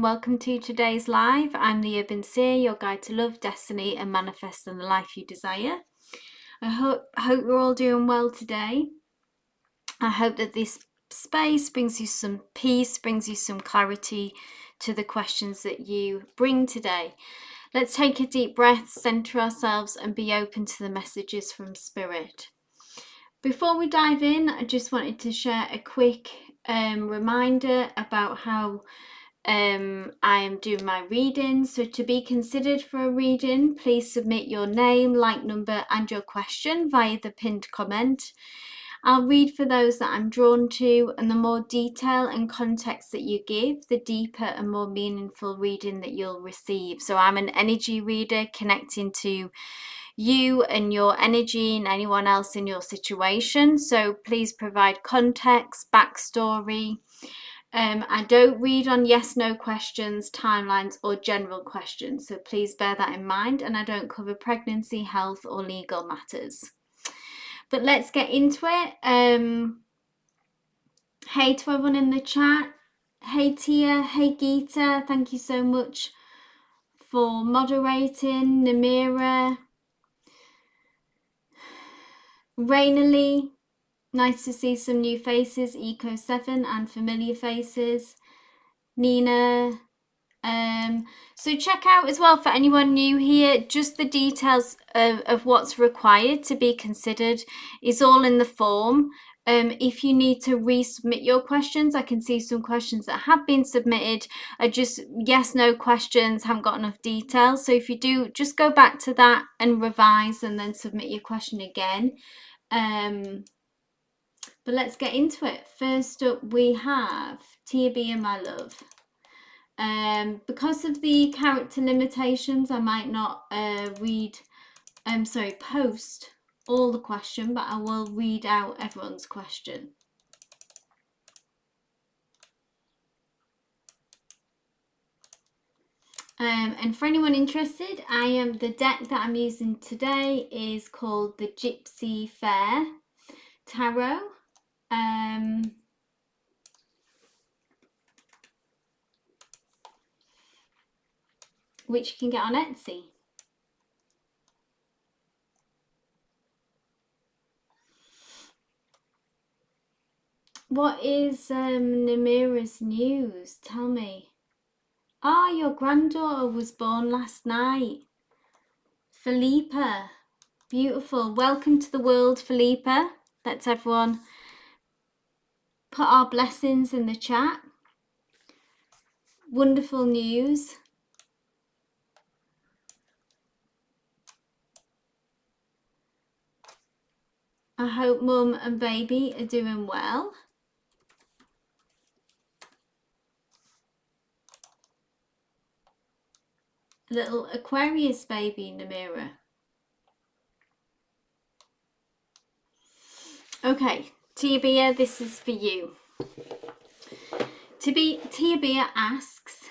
welcome to today's live. I'm the Urban Seer, your guide to love, destiny and manifesting the life you desire. I hope you're all doing well today. I hope that this space brings you some peace, brings you some clarity to the questions that you bring today. Let's take a deep breath, center ourselves and be open to the messages from Spirit. Before we dive in, I just wanted to share a quick reminder about how I am doing my reading. So to be considered for a reading, please submit your name, like number and your question via the pinned comment. I'll read for those that I'm drawn to, and the more detail and context that you give, the deeper and more meaningful reading that you'll receive. So I'm an energy reader connecting to you and your energy and anyone else in your situation. So please provide context, backstory. I don't read on yes, no questions, timelines or general questions. So please bear that in mind. And I don't cover pregnancy, health or legal matters. But let's get into it. Hey to everyone in the chat. Hey Tia, hey Geeta, thank you so much for moderating. Namira, Raina Lee, nice to see some new faces. Eco7 and familiar faces. Nina. So check out as well, for anyone new here, just the details of what's required to be considered is all in the form. If you need to resubmit your questions, I can see some questions that have been submitted are just yes, no questions, haven't got enough details. So if you do, just go back to that and revise and then submit your question again. But let's get into it. First up, we have Tia B and my love. Because of the character limitations, I might not post all the question, but I will read out everyone's question. And for anyone interested, the deck that I'm using today is called the Gypsy Fair Tarot. Which you can get on Etsy. What is Namira's news? Tell me. Ah, your granddaughter was born last night. Philippa. Beautiful. Welcome to the world, Philippa. Let's everyone put our blessings in the chat. Wonderful news. I hope mum and baby are doing well. Little Aquarius baby, Namira. Okay, Tia Bia, this is for you. Tia Bia asks,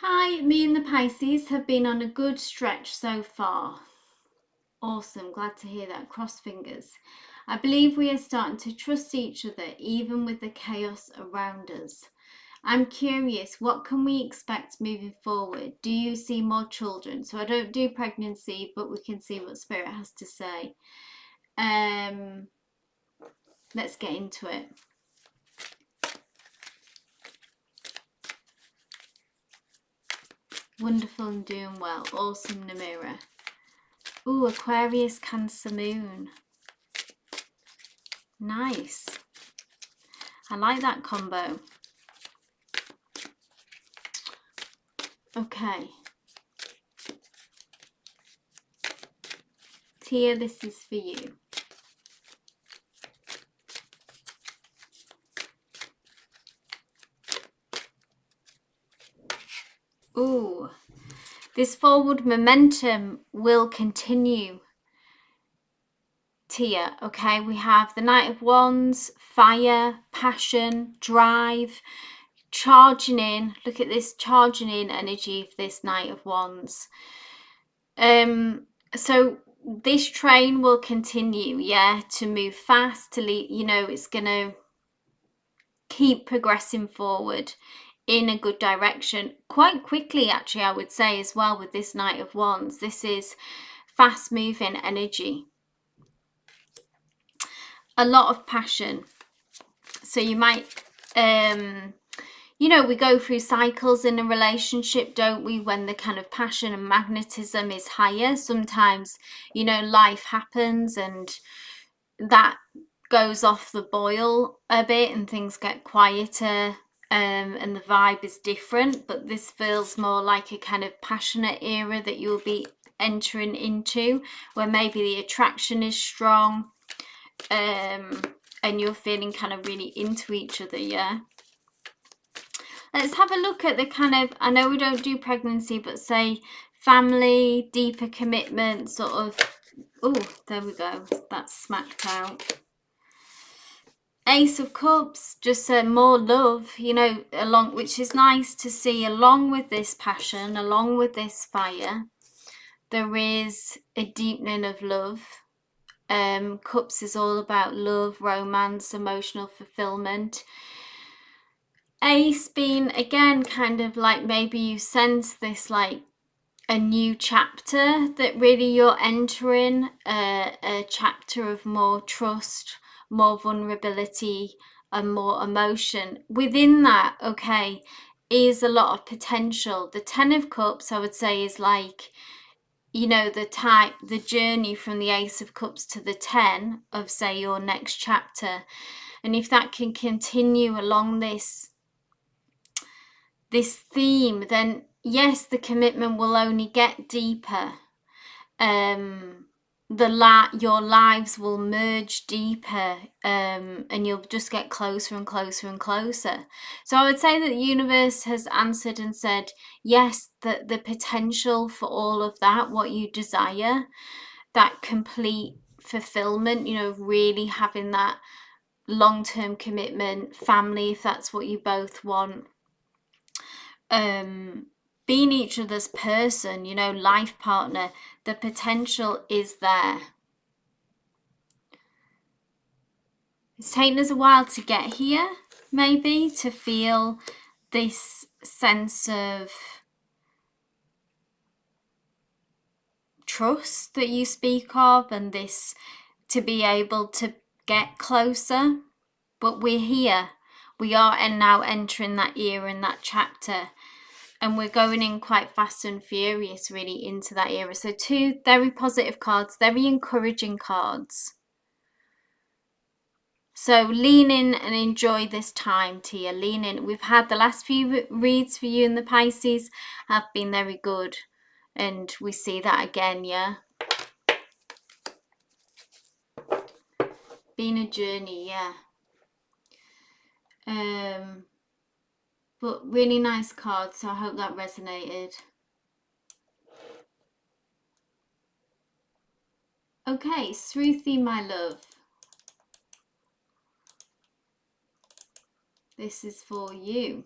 hi, me and the Pisces have been on a good stretch so far. Awesome, glad to hear that. Cross fingers. I believe we are starting to trust each other, even with the chaos around us. I'm curious, what can we expect moving forward? Do you see more children? So I don't do pregnancy, but we can see what Spirit has to say. Let's get into it. Wonderful and doing well. Awesome, Namira. Ooh, Aquarius, Cancer, Moon. Nice. I like that combo. Okay. Tia, this is for you. Ooh. This forward momentum will continue, Tia. Okay, we have the Knight of Wands, fire, passion, drive, charging in. Look at this charging in energy of this Knight of Wands. So this train will continue, yeah, to move fast, to lead, you know, it's gonna keep progressing forward in a good direction quite quickly, actually, I would say as well. With this Knight of Wands, this is fast moving energy, a lot of passion. So you might you know, we go through cycles in a relationship, don't we, when the kind of passion and magnetism is higher. Sometimes, you know, life happens and that goes off the boil a bit and things get quieter, and the vibe is different. But this feels more like a kind of passionate era that you'll be entering into, where maybe the attraction is strong, and you're feeling kind of really into each other. Yeah, let's have a look at the kind of, I know we don't do pregnancy, but say family, deeper commitment, sort of. Oh, there we go, that's smacked out. Ace of Cups, just more love, you know, along, which is nice to see. Along with this passion, along with this fire, there is a deepening of love. Cups is all about love, romance, emotional fulfillment. Ace being, again, kind of like maybe you sense this like a new chapter that really you're entering, a chapter of more trust, more vulnerability, and more emotion. Within that, okay, is a lot of potential. The 10 of Cups, I would say, is like, you know, the journey from the Ace of Cups to the 10 of, say, your next chapter. And if that can continue along this theme, then yes, the commitment will only get deeper. Your lives will merge deeper, and you'll just get closer and closer and closer. So I would say that the universe has answered and said, yes, the potential for all of that, what you desire, that complete fulfillment, you know, really having that long-term commitment, family, if that's what you both want, being each other's person, you know, life partner, the potential is there. It's taken us a while to get here, maybe, to feel this sense of trust that you speak of, and this to be able to get closer. But we're here. We are now entering that era and that chapter. And we're going in quite fast and furious, really, into that era. So 2 very positive cards, very encouraging cards. So lean in and enjoy this time, Tia. Lean in. We've had the last few reads for you in the Pisces have been very good. And we see that again, yeah? Been a journey, yeah. But really nice cards, so I hope that resonated. Okay, Sruthi, my love. This is for you.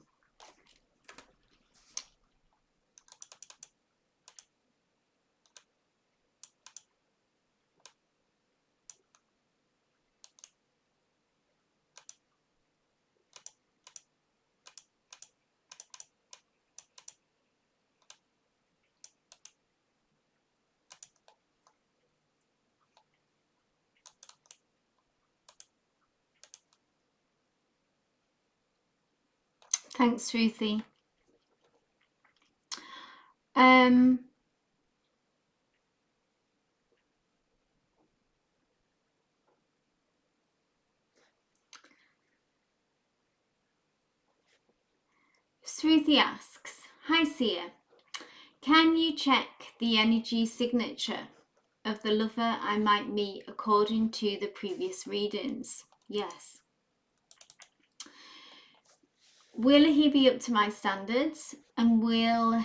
Thanks, Ruthie. Sruthi asks, hi Seer, can you check the energy signature of the lover I might meet according to the previous readings? Yes. Will he be up to my standards, and will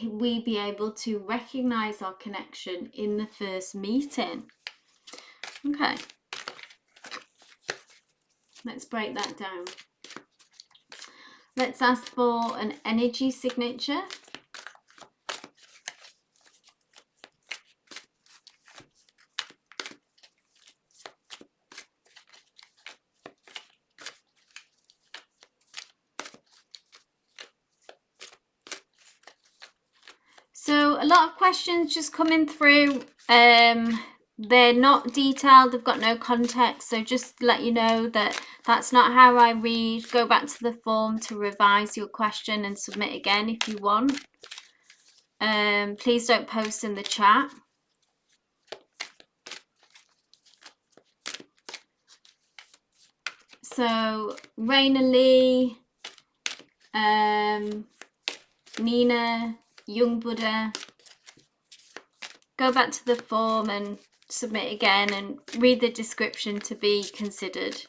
we be able to recognize our connection in the first meeting? Okay, let's break that down. Let's ask for an energy signature. a lot of questions just coming through. They're not detailed, they've got no context, so just to let you know that that's not how I read. Go back to the form to revise your question and submit again if you want. Please don't post in the chat. So Raina Lee, Nina, Young Buddha, go back to the form and submit again and read the description to be considered.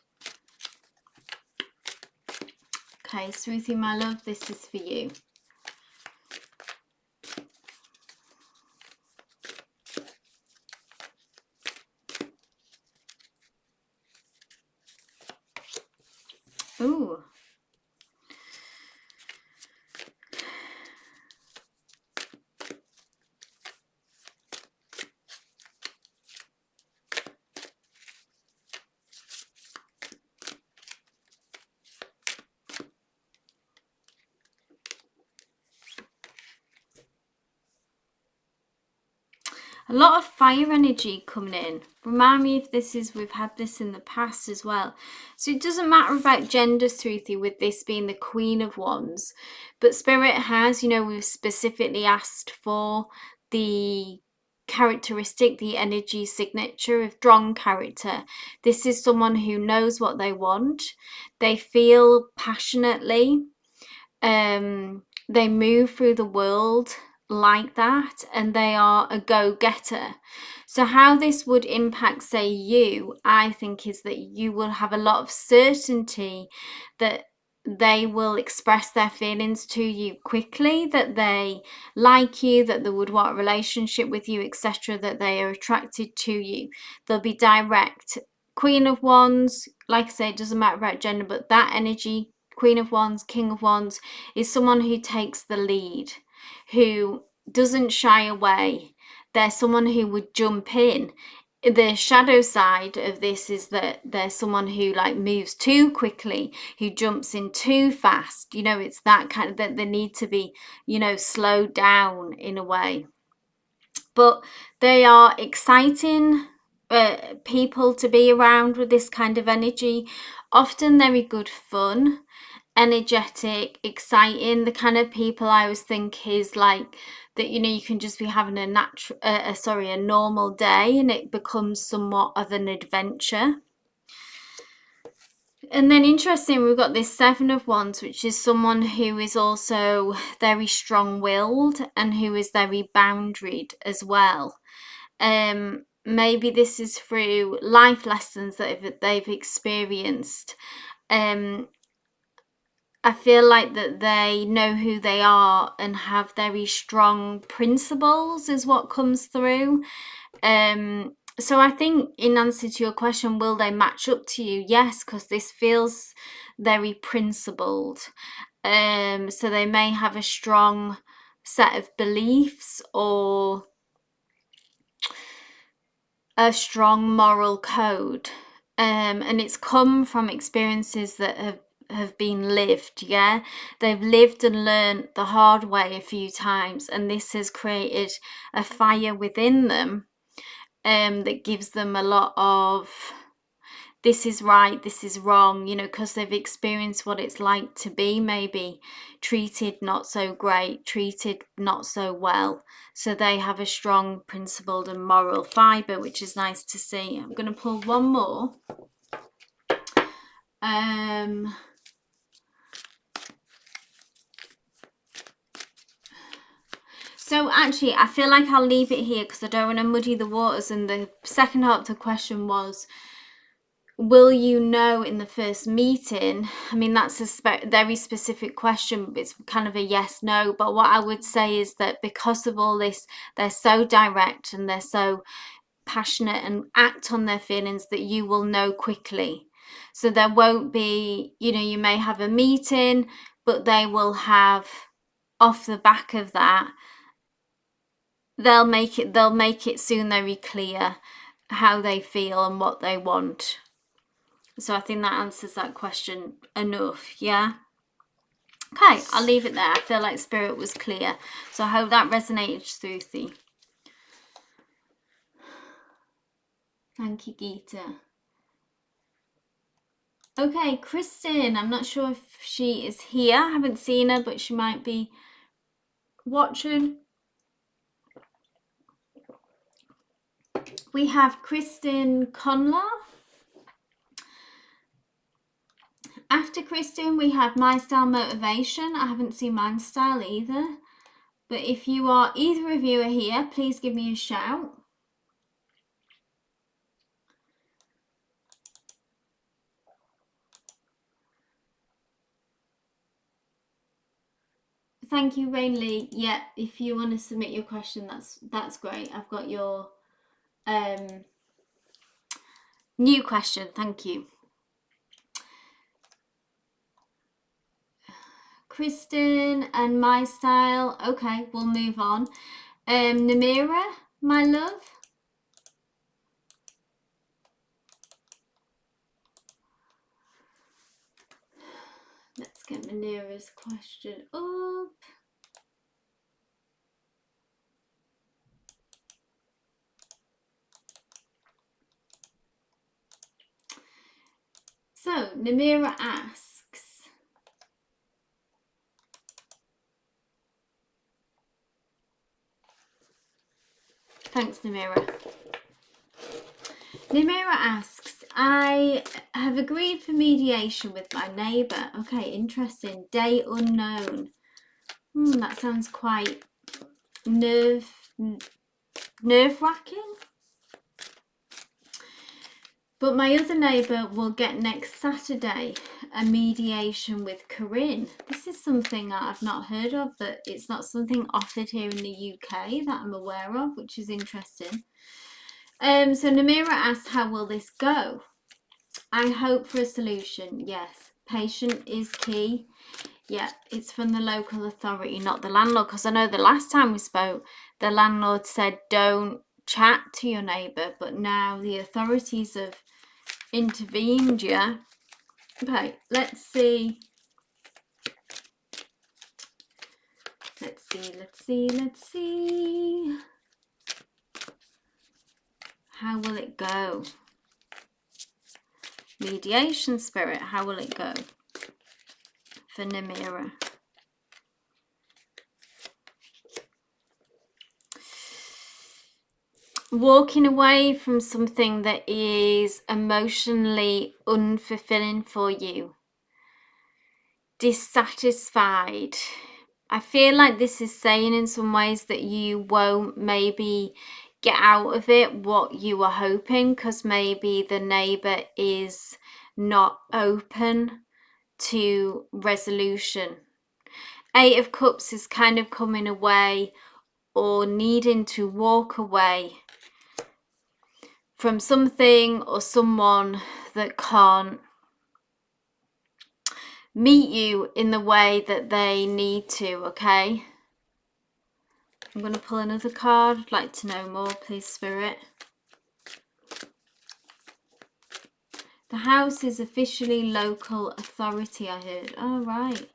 Okay, Sruthi, my love, this is for you. Ooh. A lot of fire energy coming in. Remind me if this is, we've had this in the past as well. So it doesn't matter about gender, Sruthi, with this being the Queen of Wands. But Spirit has, you know, we've specifically asked for the characteristic, the energy signature of strong character. This is someone who knows what they want. They feel passionately. They move through the world like that, and they are a go-getter. So how this would impact, say, you, I think, is that you will have a lot of certainty that they will express their feelings to you quickly, that they like you, that they would want a relationship with you, etc., that they are attracted to you. They'll be direct. Queen of Wands, like I say, it doesn't matter about gender, but that energy, Queen of Wands, King of Wands, is someone who takes the lead, who doesn't shy away. They're someone who would jump in. The shadow side of this is that there's someone who like moves too quickly, who jumps in too fast. You know, it's that kind of, that they need to be, you know, slowed down in a way. But they are exciting people to be around with this kind of energy. Often very good fun, energetic, exciting, the kind of people I always think is like that, you know, you can just be having a normal day and it becomes somewhat of an adventure. And then interesting, we've got this Seven of Wands, which is someone who is also very strong-willed and who is very boundaried as well. Maybe this is through life lessons that they've experienced. I feel like that they know who they are and have very strong principles is what comes through. So I think in answer to your question, will they match up to you? Yes, because this feels very principled. So they may have a strong set of beliefs or a strong moral code. And it's come from experiences that have been lived. Yeah, they've lived and learned the hard way a few times, and this has created a fire within them that gives them a lot of this is right, this is wrong, you know, because they've experienced what it's like to be maybe treated not so great, treated not so well. So they have a strong principled and moral fibre, which is nice to see. I'm going to pull one more. So actually, I feel like I'll leave it here because I don't want to muddy the waters. And the second half of the question was, will you know in the first meeting? I mean, that's a very specific question. It's kind of a yes, no. But what I would say is that because of all this, they're so direct and they're so passionate and act on their feelings that you will know quickly. So there won't be, you know, you may have a meeting, but they will have, off the back of that, they'll make it soon very clear how they feel and what they want. So I think that answers that question enough. Yeah. Okay, I'll leave it there. I feel like Spirit was clear. So I hope that resonated through thee. Thank you, Geeta. Okay, Kristen. I'm not sure if she is here. I haven't seen her, but she might be watching. We have Kristen Conlar. After Kristen, we have My Style Motivation. I haven't seen My Style either. But if you are, either of you are here, please give me a shout. Thank you, Rain Lee. Yeah, if you want to submit your question, that's great. I've got your new question. Thank you. Kristen and My Style. Okay, we'll move on. Namira, my love. Let's get Namira's question up. So, Namira asks, thanks, Namira. Namira asks, I have agreed for mediation with my neighbour. Okay, interesting. Day unknown. That sounds quite nerve-wracking. But my other neighbour will get next Saturday a mediation with Corinne. This is something that I've not heard of, that it's not something offered here in the UK that I'm aware of, which is interesting. So Namira asked, how will this go? I hope for a solution. Yes, patient is key. Yeah, it's from the local authority, not the landlord, because I know the last time we spoke, the landlord said don't chat to your neighbour, but now the authorities have intervened. Yeah. Okay, let's see. Let's see. How will it go? Mediation, Spirit, how will it go for Namira? Walking away from something that is emotionally unfulfilling for you. Dissatisfied. I feel like this is saying in some ways that you won't maybe get out of it what you were hoping, because maybe the neighbour is not open to resolution. Eight of Cups is kind of coming away or needing to walk away from something or someone that can't meet you in the way that they need to, okay? I'm going to pull another card. I'd like to know more, please, Spirit. The house is officially local authority, I heard. Oh, right.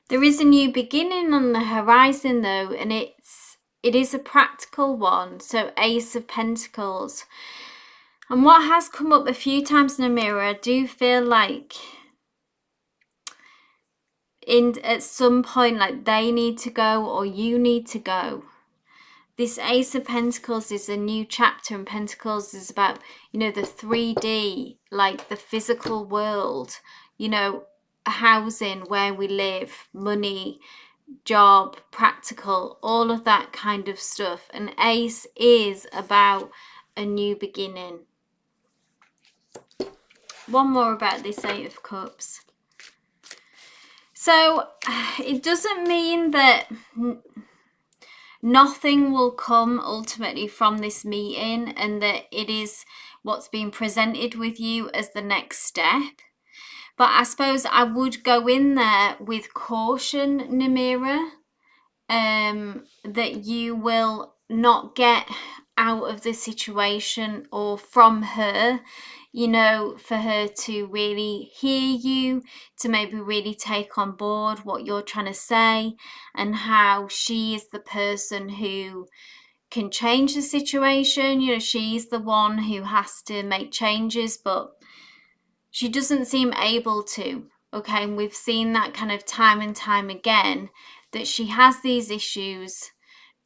There is a new beginning on the horizon, though, and it is a practical one. So Ace of Pentacles. And what has come up a few times in the mirror, I do feel like at some point, like they need to go or you need to go. This Ace of Pentacles is a new chapter, and Pentacles is about, you know, the 3D, like the physical world, you know, housing, where we live, money, job, practical, all of that kind of stuff. And Ace is about a new beginning. One more about this Eight of Cups. So it doesn't mean that nothing will come ultimately from this meeting, and that it is what's being presented with you as the next step. But I suppose I would go in there with caution, Namira, that you will not get out of the situation or from her, you know, for her to really hear you, to maybe really take on board what you're trying to say, and how she is the person who can change the situation. You know, she's the one who has to make changes, but she doesn't seem able to. Okay, and we've seen that kind of time and time again, that she has these issues,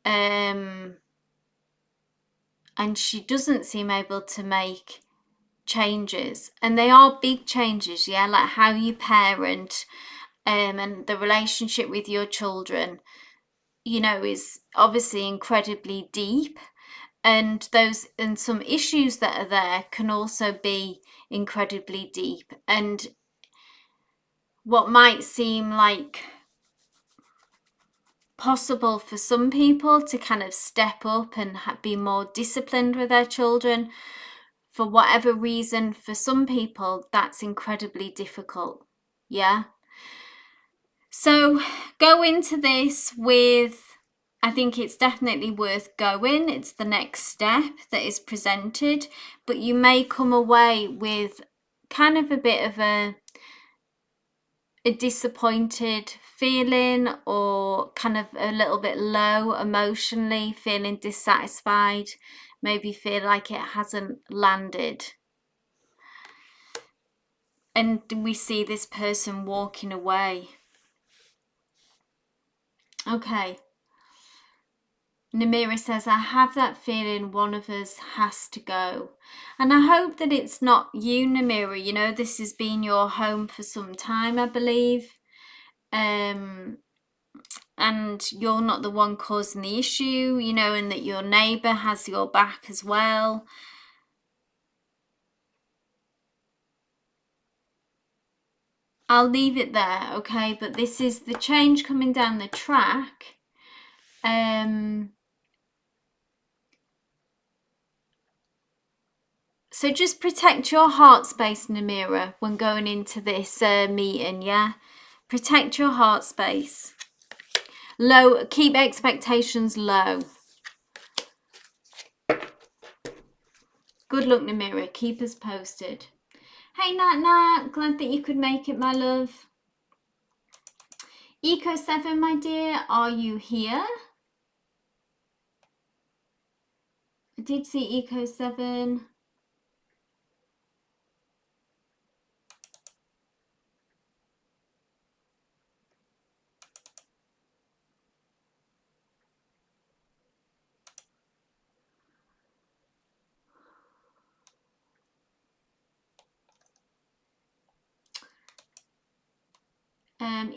and she doesn't seem able to make changes. And they are big changes, yeah, like how you parent, and the relationship with your children, you know, is obviously incredibly deep. And some issues that are there can also be incredibly deep. And what might seem like possible for some people to kind of step up and be more disciplined with their children, for whatever reason, for some people that's incredibly difficult. Yeah. So go into this with, I think it's definitely worth going. It's the next step that is presented, but you may come away with kind of a bit of a disappointed feeling, or kind of a little bit low emotionally, feeling dissatisfied, maybe feel like it hasn't landed. And we see this person walking away. Okay. Namira says, I have that feeling one of us has to go. And I hope that it's not you, Namira. You know, this has been your home for some time, I believe. And you're not the one causing the issue, you know, and that your neighbour has your back as well. I'll leave it there, okay? But this is the change coming down the track. So just protect your heart space, Namira, when going into this meeting, yeah? Protect your heart space. Low, keep expectations low. Good luck, Namira. Keep us posted. Hey, Nat, glad that you could make it, my love. Eco7, my dear, are you here? I did see Eco7.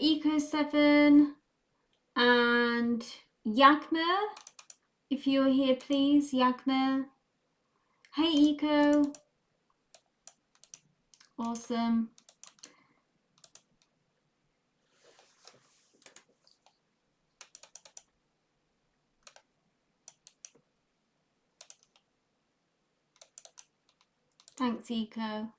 Eco7 and Yagmer, if you're here, please, Yagmer. Hey, Eco. Awesome. Thanks, Eco.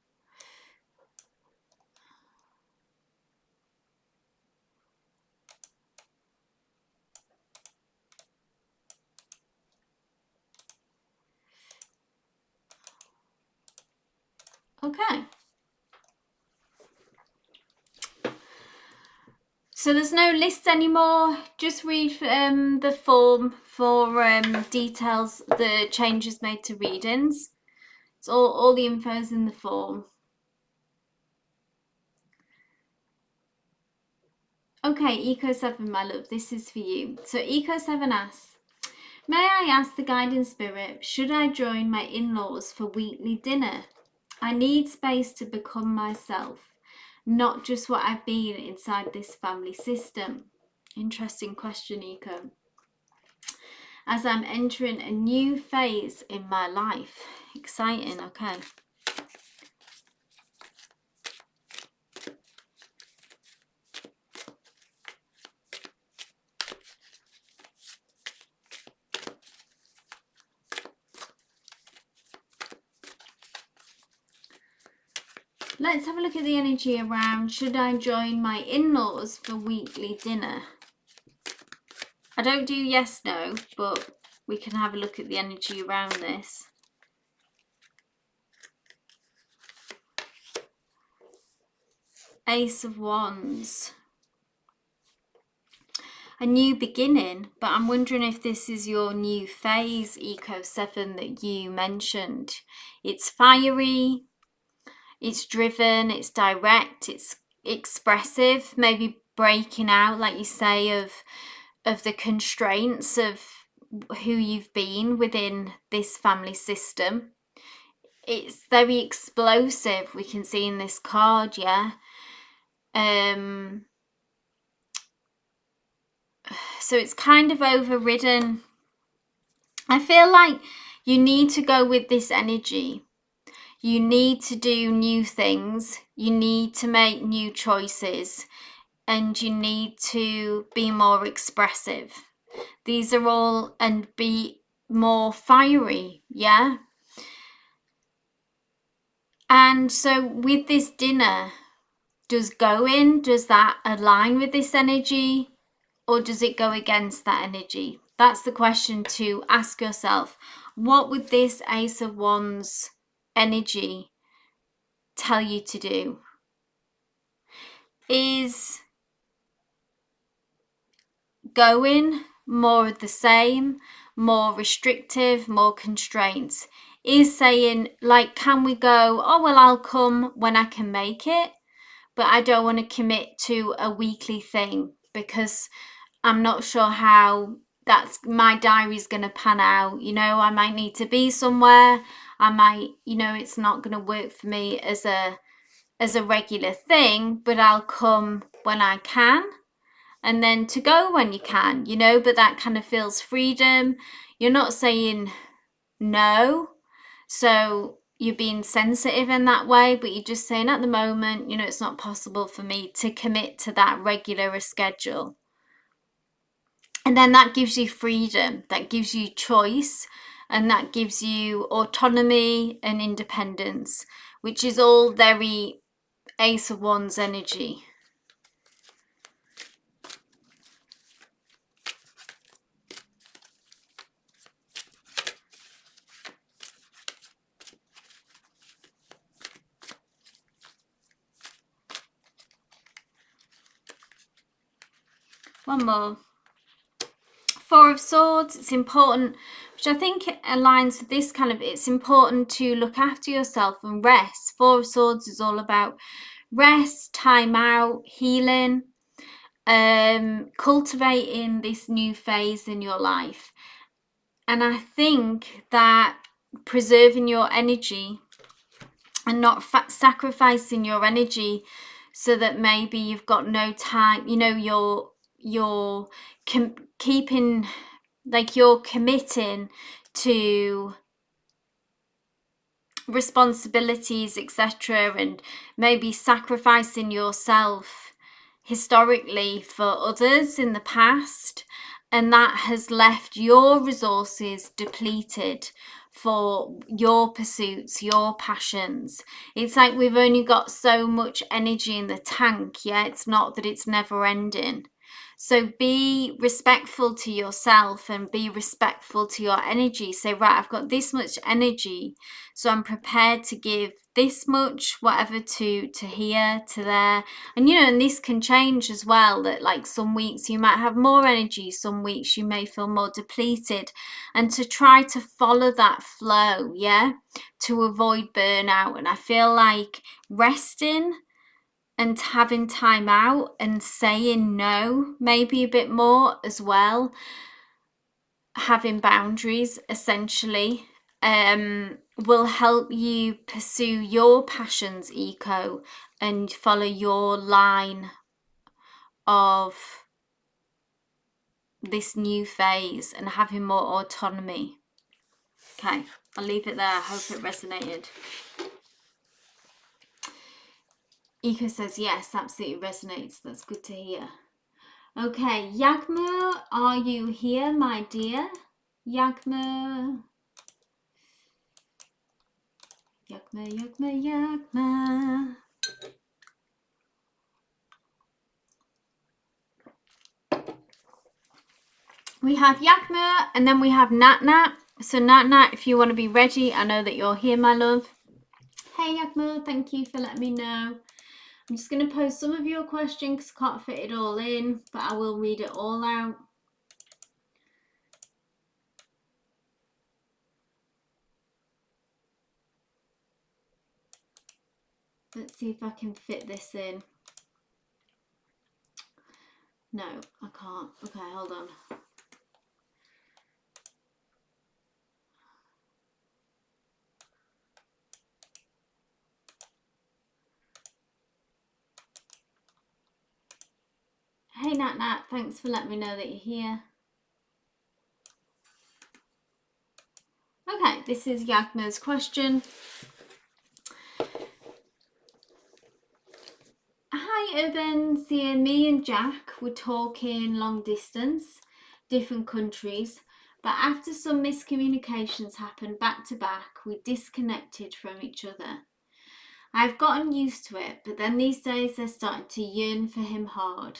Okay. So there's no list anymore. Just read the form for details, the changes made to readings. It's all the info's in the form. Okay, Eco7, my love, this is for you. So Eco7 asks, may I ask the guiding spirit, should I join my in-laws for weekly dinner? I need space to become myself, not just what I've been inside this family system. Interesting question, Eco. As I'm entering a new phase in my life. Exciting, okay. Let's have a look at the energy around, should I join my in-laws for weekly dinner? I don't do yes, no, but we can have a look at the energy around this. Ace of Wands. A new beginning, but I'm wondering if this is your new phase, Eco 7, that you mentioned. It's fiery, it's driven, it's direct, it's expressive, maybe breaking out, like you say, of the constraints of who you've been within this family system. It's very explosive, we can see in this card, yeah. So it's kind of overridden. I feel like you need to go with this energy. You need to do new things. You need to make new choices. And you need to be more expressive. These are all, and be more fiery, yeah? And so with this dinner, does that align with this energy? Or does it go against that energy? That's the question to ask yourself. What would this Ace of Wands energy tell you to do? Is going more of the same, more restrictive, more constraints? Is saying, like, can we go, oh, well, I'll come when I can make it, but I don't want to commit to a weekly thing because I'm not sure how my diary's going to pan out. You know, I might need to be somewhere. I might, you know, it's not going to work for me as a regular thing, but I'll come when I can, and then to go when you can, you know, but that kind of feels freedom. You're not saying no, so you're being sensitive in that way, but you're just saying at the moment, you know, it's not possible for me to commit to that regular schedule. And then that gives you freedom, that gives you choice, and that gives you autonomy and independence, which is all very Ace of Wands energy. One more. Four of Swords, it's important, which I think aligns with this kind of, it's important to look after yourself and rest. Four of Swords is all about rest, time out, healing, cultivating this new phase in your life. And I think that preserving your energy and not sacrificing your energy so that maybe you've got no time, you know, you're keeping, like, you're committing to responsibilities, etc., and maybe sacrificing yourself historically for others in the past, and that has left your resources depleted for your pursuits, your passions. It's like we've only got so much energy in the tank, yeah? It's not that it's never ending. So be respectful to yourself and be respectful to your energy. Say, right, I've got this much energy, so I'm prepared to give this much, whatever, to here, to there. And, you know, and this can change as well, that like some weeks you might have more energy, some weeks you may feel more depleted, and to try to follow that flow, yeah, to avoid burnout. And I feel like resting and having time out and saying no maybe a bit more as well, having boundaries essentially, will help you pursue your passions, Eco, and follow your line of this new phase and having more autonomy. Okay, I'll leave it there. I hope it resonated. Eco says yes, absolutely resonates. That's good to hear. Okay, Yagma, are you here, my dear? Yagma. Yagma. We have Yakma and then we have Nat Nat. So Nat Nat, if you want to be ready, I know that you're here, my love. Hey Yakma, thank you for letting me know. I'm just going to post some of your questions because I can't fit it all in, but I will read it all out. Let's see if I can fit this in. No, I can't. Okay, hold on. Hey Nat Nat, thanks for letting me know that you're here. Okay, this is Yagma's question. Hi Urban, Seer, me and Jack were talking long distance, different countries, but after some miscommunications happened back to back, we disconnected from each other. I've gotten used to it, but then these days they're starting to yearn for him hard.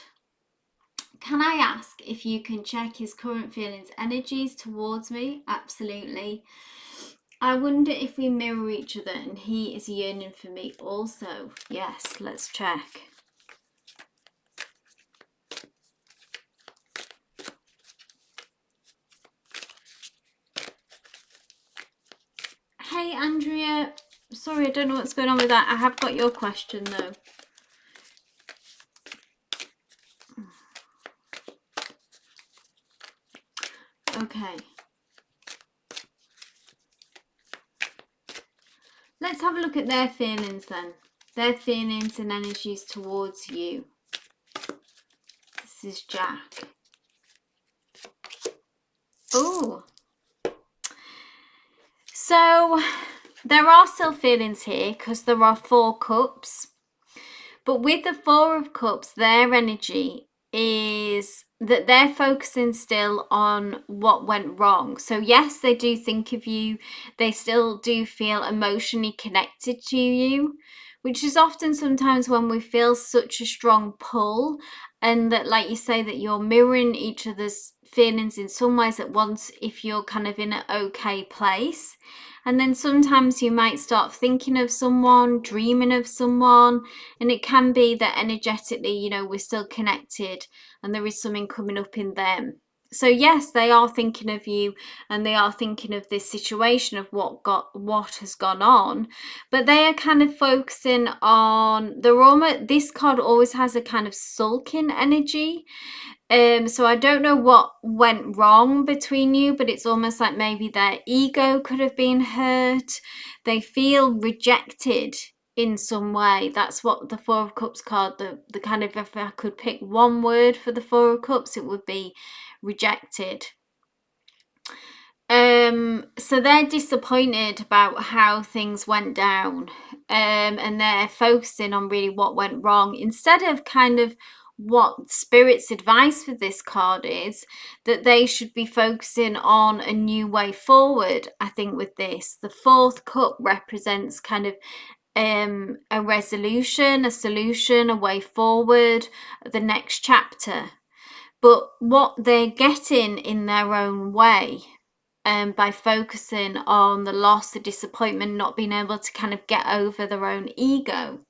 Can I ask if you can check his current feelings, energies towards me? Absolutely. I wonder if we mirror each other and he is yearning for me also. Yes, let's check. Hey Andrea, sorry I don't know what's going on with that. I have got your question though. Okay. Let's have a look at their feelings then. Their feelings and energies towards you. This is Jack. Oh. So there are still feelings here because there are 4 cups. But with the 4 of cups, their energy is that they're focusing still on what went wrong. So yes, they do think of you. They still do feel emotionally connected to you, which is often sometimes when we feel such a strong pull, and that, like you say, that you're mirroring each other's feelings in some ways at once if you're kind of in an okay place. And then sometimes you might start thinking of someone, dreaming of someone, and it can be that energetically, you know, we're still connected and there is something coming up in them. So yes, they are thinking of you and they are thinking of this situation of what has gone on, but they are kind of focusing on this card always has a kind of sulking energy. So I don't know what went wrong between you, but it's almost like maybe their ego could have been hurt. They feel rejected in some way. That's what the 4 of Cups card, the kind of, if I could pick one word for the 4 of Cups, it would be rejected. So they're disappointed about how things went down, and they're focusing on really what went wrong instead of kind of what Spirit's advice for this card is, that they should be focusing on a new way forward. I think with this, the 4th cup represents kind of a resolution, a solution, a way forward, the next chapter. But what they're getting in their own way, by focusing on the loss, the disappointment, not being able to kind of get over their own ego.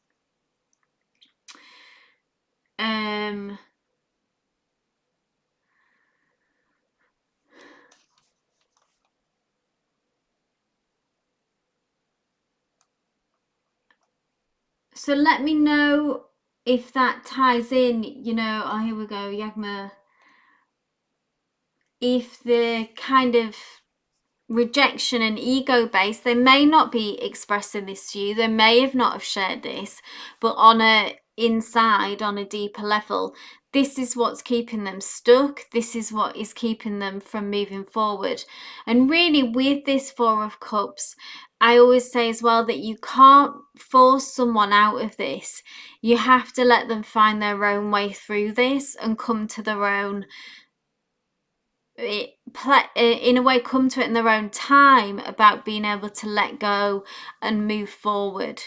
So let me know if that ties in, you know, oh, here we go, Yagma. If the kind of rejection and ego based, they may not be expressing this to you, they may have not have shared this, but on a inside, on a deeper level, this is what's keeping them stuck. This is what is keeping them from moving forward. And really with this 4 of Cups, I always say as well that you can't force someone out of this. You have to let them find their own way through this and come to their own, in a way, come to it in their own time about being able to let go and move forward.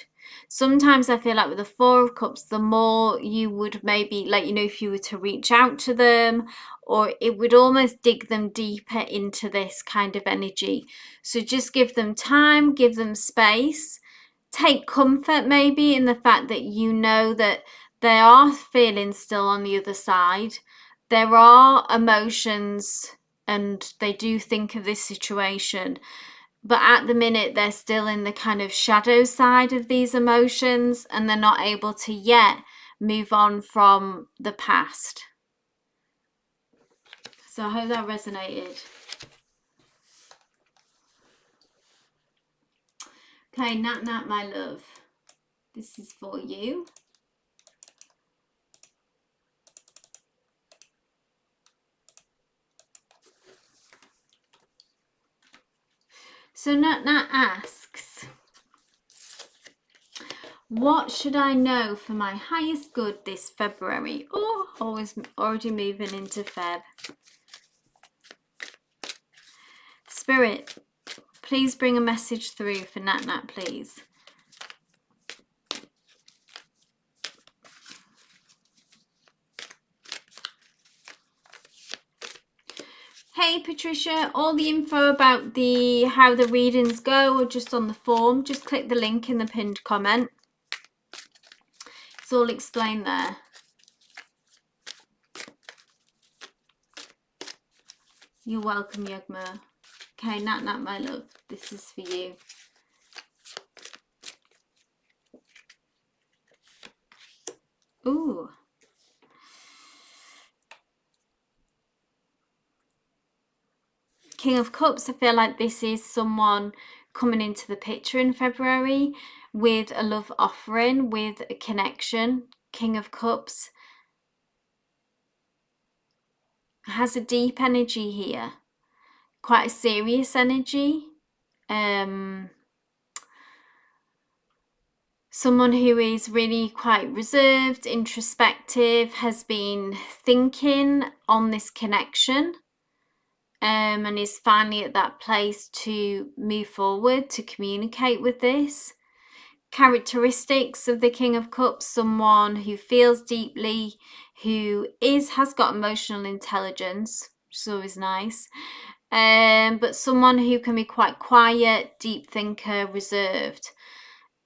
Sometimes I feel like with the Four of Cups, the more you would maybe, like, you know, if you were to reach out to them, or it would almost dig them deeper into this kind of energy. So just give them time, give them space, take comfort maybe in the fact that you know that there are feelings still on the other side. There are emotions and they do think of this situation. But at the minute, they're still in the kind of shadow side of these emotions and they're not able to yet move on from the past. So I hope that resonated. Okay, Nat Nat, my love. This is for you. So Nat Nat asks, what should I know for my highest good this February? Oh, already moving into Feb. Spirit, please bring a message through for Nat Nat, please. Hey Patricia, all the info about how the readings go are just on the form. Just click the link in the pinned comment. It's all explained there. You're welcome, Yugma. Okay, Nat Nat, my love, this is for you. Ooh. King of Cups, I feel like this is someone coming into the picture in February with a love offering, with a connection. King of Cups has a deep energy here, quite a serious energy. Someone who is really quite reserved, introspective, has been thinking on this connection. And is finally at that place to move forward, to communicate with this. Characteristics of the King of Cups, someone who feels deeply, who has got emotional intelligence, which is always nice, but someone who can be quite quiet, deep thinker, reserved.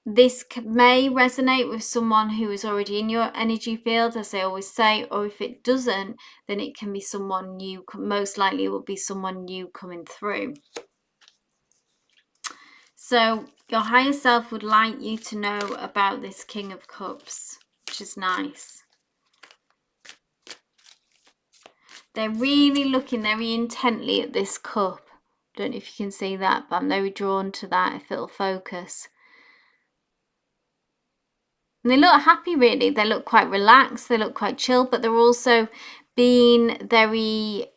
This may resonate with someone who is already in your energy field, as I always say, or if it doesn't, then it can be someone new. Most likely it will be someone new coming through. So your higher self would like you to know about this King of Cups, which is nice. They're really looking very intently at this cup. Don't know if you can see that, but I'm very drawn to that if it'll focus. And they look happy, really. They look quite relaxed. They look quite chill, but they're also being very,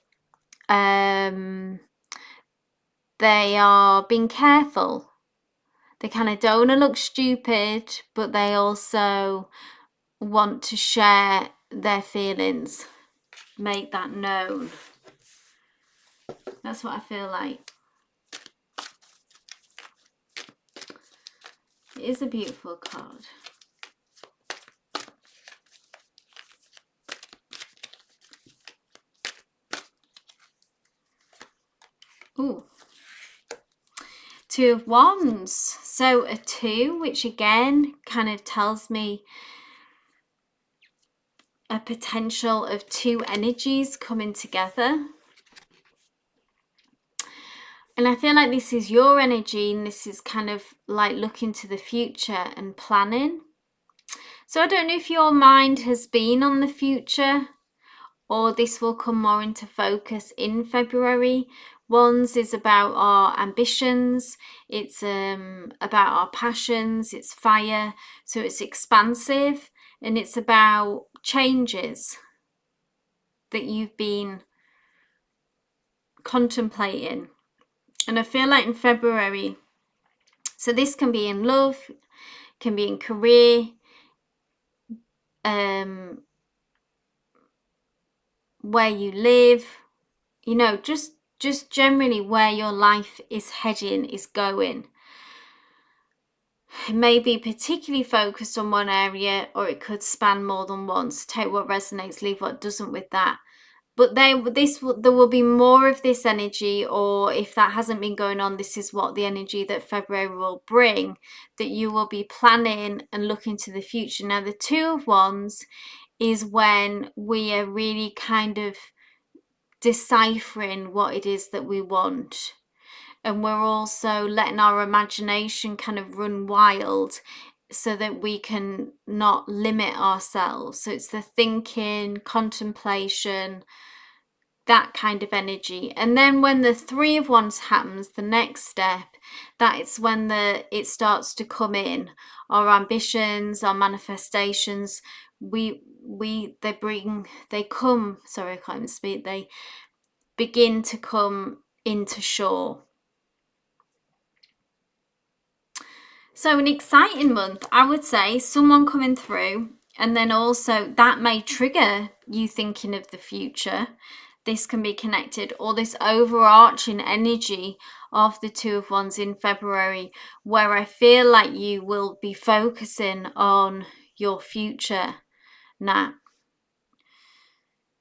they are being careful. They kind of don't want to look stupid, but they also want to share their feelings, make that known. That's what I feel like. It is a beautiful card. Ooh. Two of Wands. So a 2, which again kind of tells me a potential of 2 energies coming together. And I feel like this is your energy, and this is kind of like looking to the future and planning. So I don't know if your mind has been on the future, or this will come more into focus in February. Wands is about our ambitions, it's about our passions, it's fire, so it's expansive, and it's about changes that you've been contemplating. And I feel like in February, so this can be in love, can be in career, where you live, you know, just generally where your life is heading, is going. It may be particularly focused on one area, or it could span more than one. So take what resonates, leave what doesn't with that. But there will be more of this energy, or if that hasn't been going on, this is what the energy that February will bring, that you will be planning and looking to the future. Now, the Two of Wands is when we are really kind of deciphering what it is that we want. And we're also letting our imagination kind of run wild so that we can not limit ourselves. So it's the thinking, contemplation, that kind of energy. And then when the Three of Wands happens, the next step, that it's when it starts to come in. Our ambitions, our manifestations, they begin to come into shore. So an exciting month, I would say, someone coming through, and then also that may trigger you thinking of the future. This can be connected, or this overarching energy of the Two of Wands in February, where I feel like you will be focusing on your future now,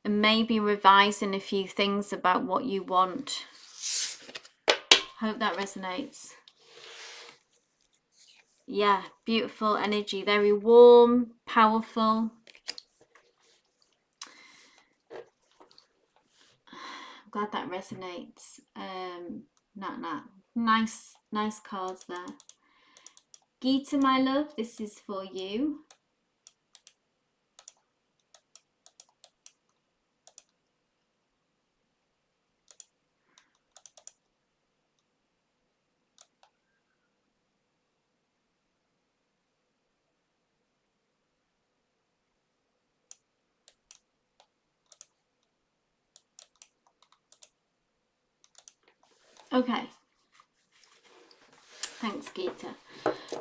and maybe revising a few things about what you want. Hope that resonates. Yeah, beautiful energy, very warm, powerful. I'm glad that resonates. Nice cards there. Gita, my love, this is for you. Okay. Thanks, Gita.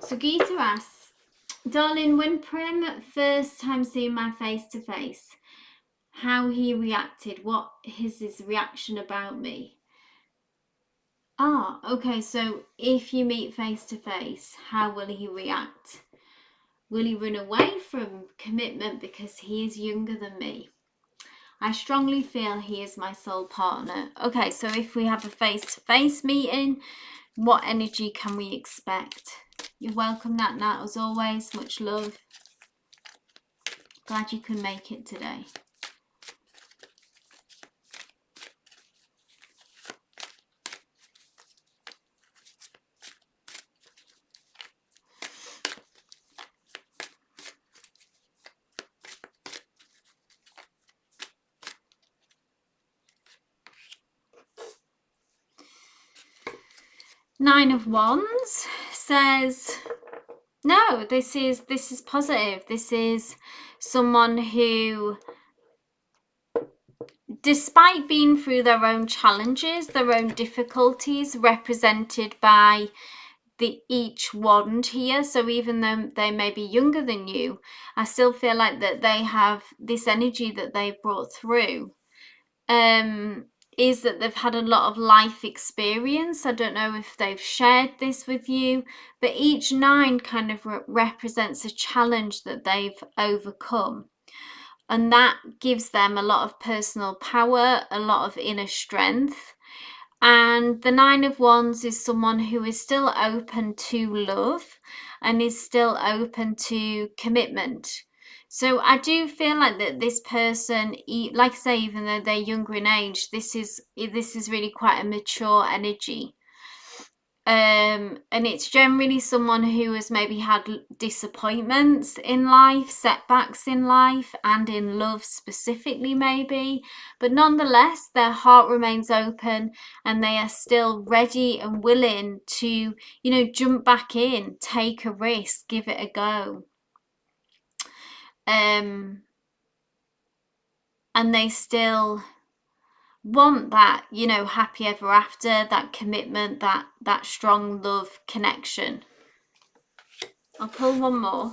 So Gita asks, darling, when Prem first time seeing my face to face, how he reacted, what is his reaction about me? Okay, so if you meet face to face, how will he react? Will he run away from commitment because he is younger than me? I strongly feel he is my soul partner. Okay, so if we have a face-to-face meeting, what energy can we expect? You're welcome, Nat, as always. Much love. Glad you can make it today. Nine of Wands says, no, this is positive. This is someone who, despite being through their own challenges, their own difficulties, represented by each wand here, so even though they may be younger than you, I still feel like that they have this energy that they brought through, is that they've had a lot of life experience. I don't know if they've shared this with you, but each nine kind of represents a challenge that they've overcome. And that gives them a lot of personal power, a lot of inner strength. And the Nine of Wands is someone who is still open to love and is still open to commitment. So I do feel like that this person, like I say, even though they're younger in age, this is really quite a mature energy. And it's generally someone who has maybe had disappointments in life, setbacks in life, and in love specifically maybe, but nonetheless their heart remains open and they are still ready and willing to, jump back in, take a risk, give it a go. And they still want that, happy ever after, that commitment, that strong love connection. I'll pull one more.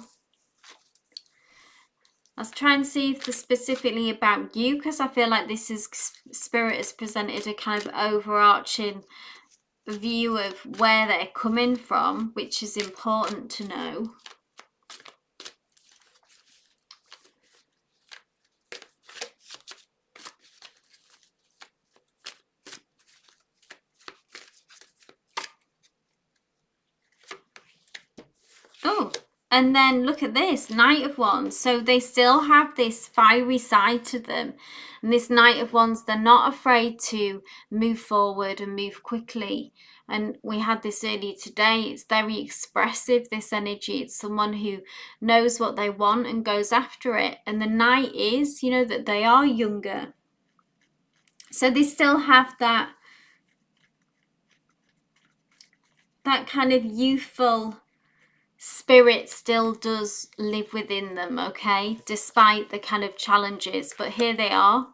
Let's try and see if this specifically about you, because I feel like this is Spirit has presented a kind of overarching view of where they're coming from, which is important to know. Oh, and then look at this, Knight of Wands. So they still have this fiery side to them. And this Knight of Wands, they're not afraid to move forward and move quickly. And we had this earlier today. It's very expressive, this energy. It's someone who knows what they want and goes after it. And the Knight is, you know, that they are younger. So they still have that kind of youthful spirit still does live within them, okay, despite the kind of challenges. But here they are,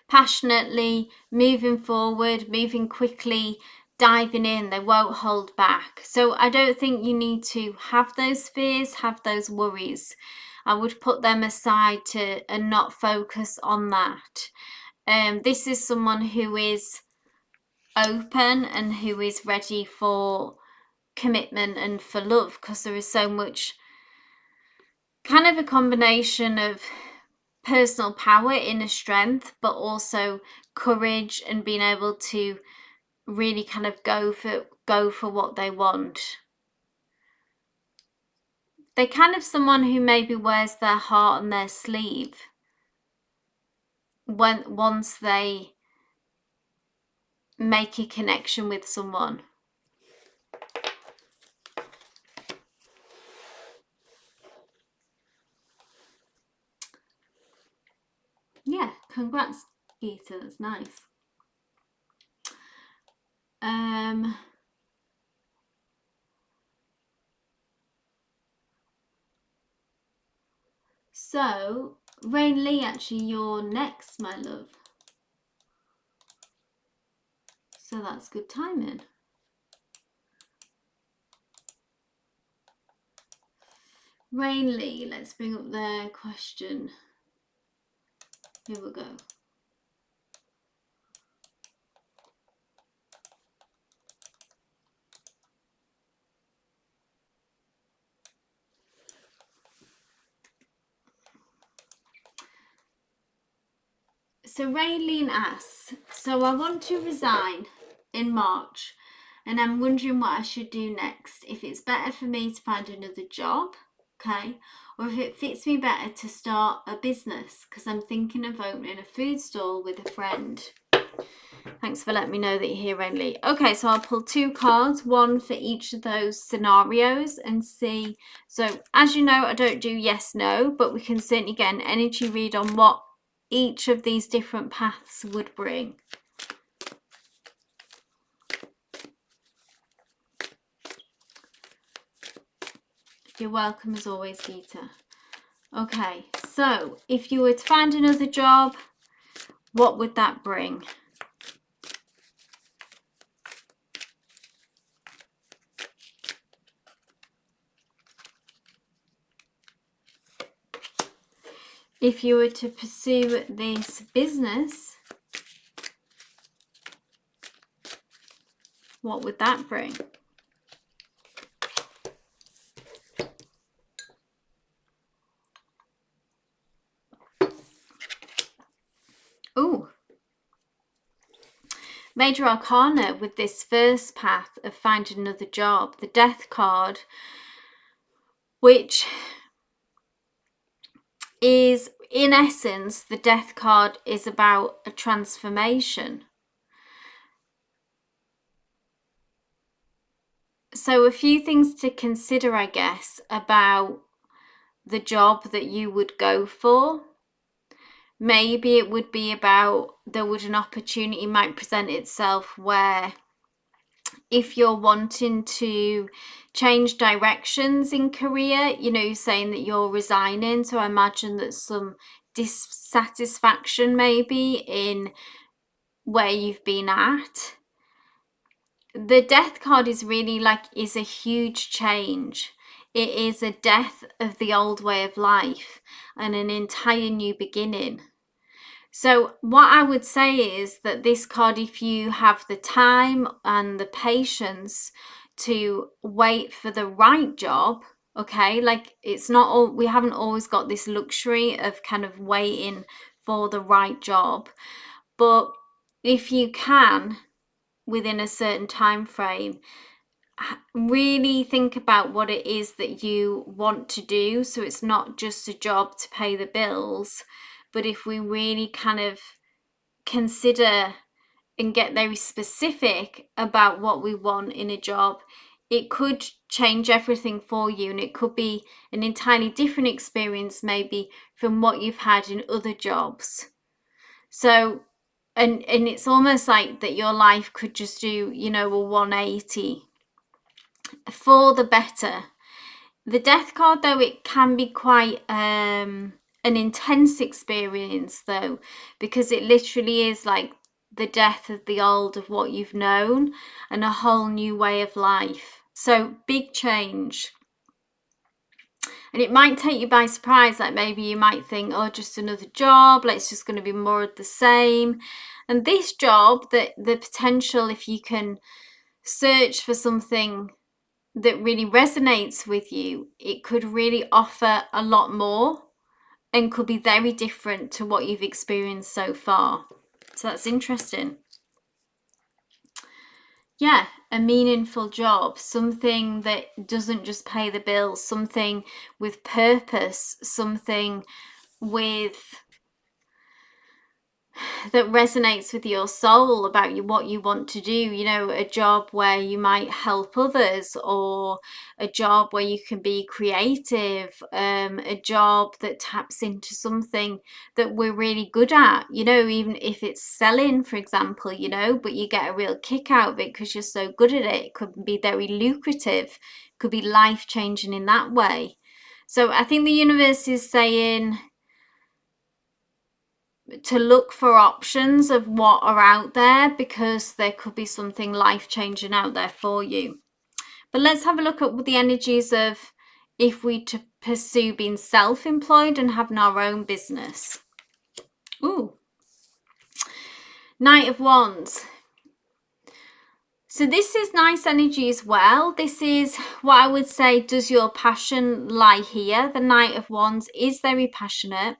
passionately moving forward, moving quickly, diving in. They won't hold back. So I don't think you need to have those fears, have those worries. I would put them aside and not focus on that. This is someone who is open and who is ready for commitment and for love, because there is so much kind of a combination of personal power, inner strength, but also courage and being able to really kind of go for what they want. They're kind of someone who maybe wears their heart on their sleeve once they make a connection with someone. Yeah, congrats, Gita, that's nice. So, Rain Lee, actually, you're next, my love. So that's good timing. Rain Lee, let's bring up their question. Here we go. So Raylene asks, so I want to resign in March and I'm wondering what I should do next. If it's better for me to find another job, okay, or if it fits me better to start a business, because I'm thinking of opening a food stall with a friend. Thanks for letting me know that you're here, Raylene. Okay, so I'll pull 2 cards, one for each of those scenarios, and see. So as you know, I don't do yes, no, but we can certainly get an energy read on what each of these different paths would bring. You're welcome as always, Gita. Okay, so if you were to find another job, what would that bring? If you were to pursue this business, what would that bring? Ooh. Major Arcana with this first path of find another job, the Death card, which is, in essence, the Death card is about a transformation. So a few things to consider, I guess, about the job that you would go for. Maybe it would be about, an opportunity might present itself where if you're wanting to change directions in career, you know, saying that you're resigning, so I imagine that some dissatisfaction maybe in where you've been at. The Death card is really is a huge change. It is a death of the old way of life and an entire new beginning. So what I would say is that this card, if you have the time and the patience to wait for the right job, okay, like it's not all, we haven't always got this luxury of kind of waiting for the right job, but if you can, within a certain time frame, really think about what it is that you want to do. So it's not just a job to pay the bills, but if we really kind of consider and get very specific about what we want in a job, it could change everything for you, and it could be an entirely different experience maybe from what you've had in other jobs. So and it's almost like that your life could just do, you know, a 180 for the better. The death card, though, it can be quite an intense experience, though, because it literally is like the death of the old, of what you've known, and a whole new way of life. So big change. And it might take you by surprise, like maybe you might think, oh, just another job, like it's just going to be more of the same. And this job, the potential, if you can search for something that really resonates with you, it could really offer a lot more and could be very different to what you've experienced so far. So that's interesting. Yeah, a meaningful job, something that doesn't just pay the bills, something with purpose, something with that resonates with your soul about what you want to do. You know, a job where you might help others, or a job where you can be creative, a job that taps into something that we're really good at, you know, even if it's selling, for example, you know, but you get a real kick out of it because you're so good at it. It could be very lucrative, could be life-changing in that way. So I think the universe is saying to look for options of what are out there, because there could be something life-changing out there for you. But let's have a look at the energies of if we to pursue being self-employed and having our own business. Ooh, Knight of Wands. So this is nice energy as well. This is what I would say, does your passion lie here? The Knight of Wands is very passionate.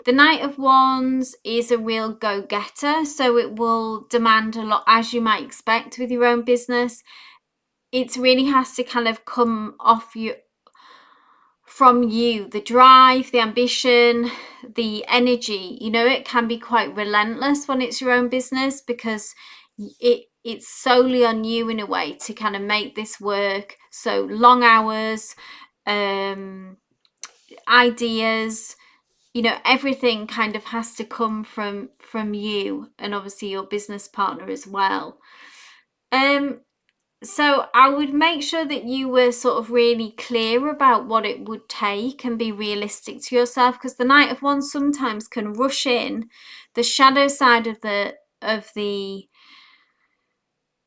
The Knight of Wands is a real go-getter, so it will demand a lot, as you might expect with your own business. It really has to kind of come off you, from you, the drive, the ambition, the energy. You know, it can be quite relentless when it's your own business, because it's solely on you in a way to kind of make this work. So long hours, ideas, you know, everything kind of has to come from you, and obviously your business partner as well. So I would make sure that you were sort of really clear about what it would take and be realistic to yourself, because the Knight of Wands sometimes can rush in. The shadow side of the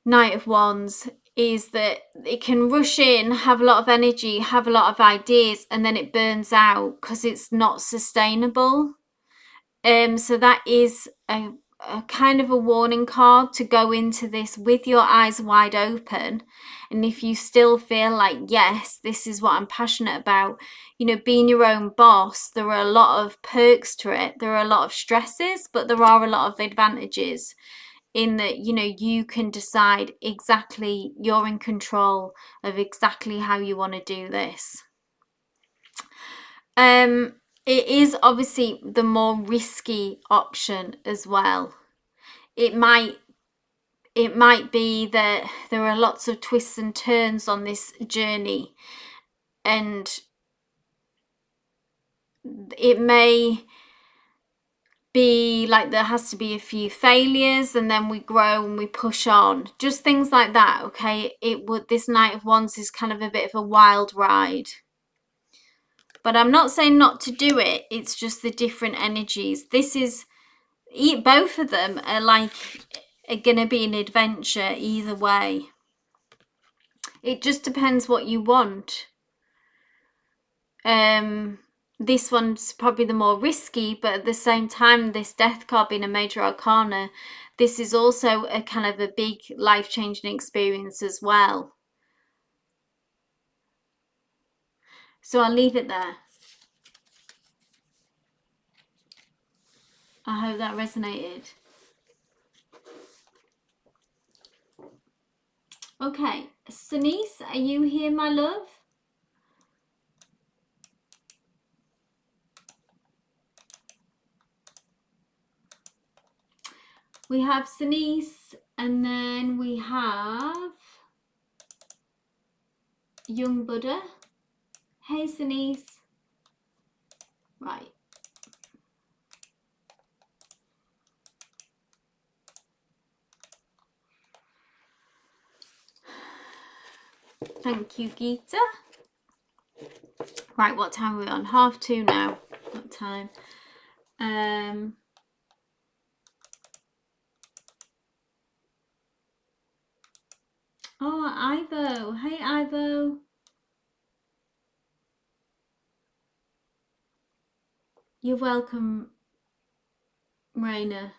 Knight of Wands is that it can rush in, have a lot of energy, have a lot of ideas, and then it burns out because it's not sustainable. So that is a kind of a warning card to go into this with your eyes wide open. And if you still feel like, yes, this is what I'm passionate about, you know, being your own boss, there are a lot of perks to it. There are a lot of stresses, but there are a lot of advantages in that, you know, you can decide exactly, you're in control of exactly how you want to do this. It is obviously the more risky option as well. It might be that there are lots of twists and turns on this journey, and it may be like there has to be a few failures, and then we grow and we push on, just things like that. Okay, this Knight of Wands is kind of a bit of a wild ride, but I'm not saying not to do it. It's just the different energies. This is, both of them are going to be an adventure either way. It just depends what you want. this one's probably the more risky, but at the same time, this Death card being a major arcana, this is also a kind of a big life-changing experience as well. So I'll leave it there. I hope that resonated. Okay, Denise, are you here, my love? We have Denise, and then we have Young Buddha. Hey, Denise. Right. Thank you, Geeta. Right, what time are we on? 2:30 now. What time? Oh, Ivo. Hey, Ivo. You're welcome, Raina.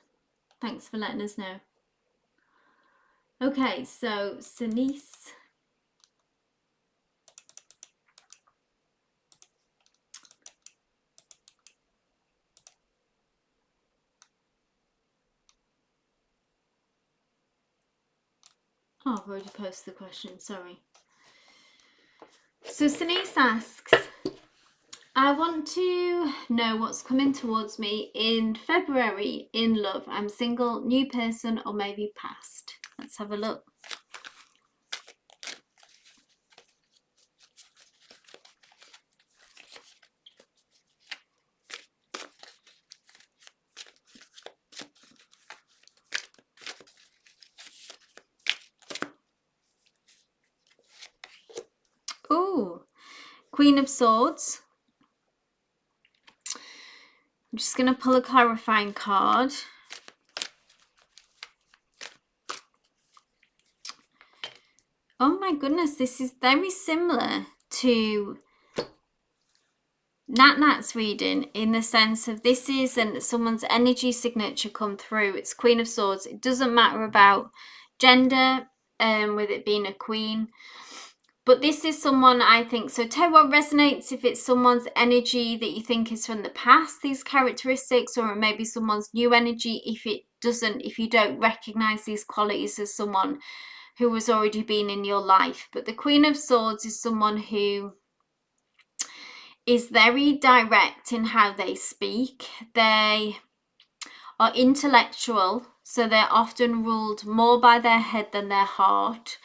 Thanks for letting us know. Okay, so Denise. Oh, I've already posted the question, sorry. So Denise asks, I want to know what's coming towards me in February in love. I'm single, new person, or maybe past. Let's have a look. Ooh, Queen of Swords. I'm just going to pull a clarifying card. Oh my goodness, this is very similar to Nat's reading in the sense of this isn't someone's energy signature come through. It's Queen of Swords. It doesn't matter about gender, with it being a queen. But this is someone, I think, so tell what resonates if it's someone's energy that you think is from the past, these characteristics, or maybe someone's new energy if it doesn't, if you don't recognize these qualities as someone who has already been in your life. But the Queen of Swords is someone who is very direct in how they speak. They are intellectual, so they're often ruled more by their head than their heart.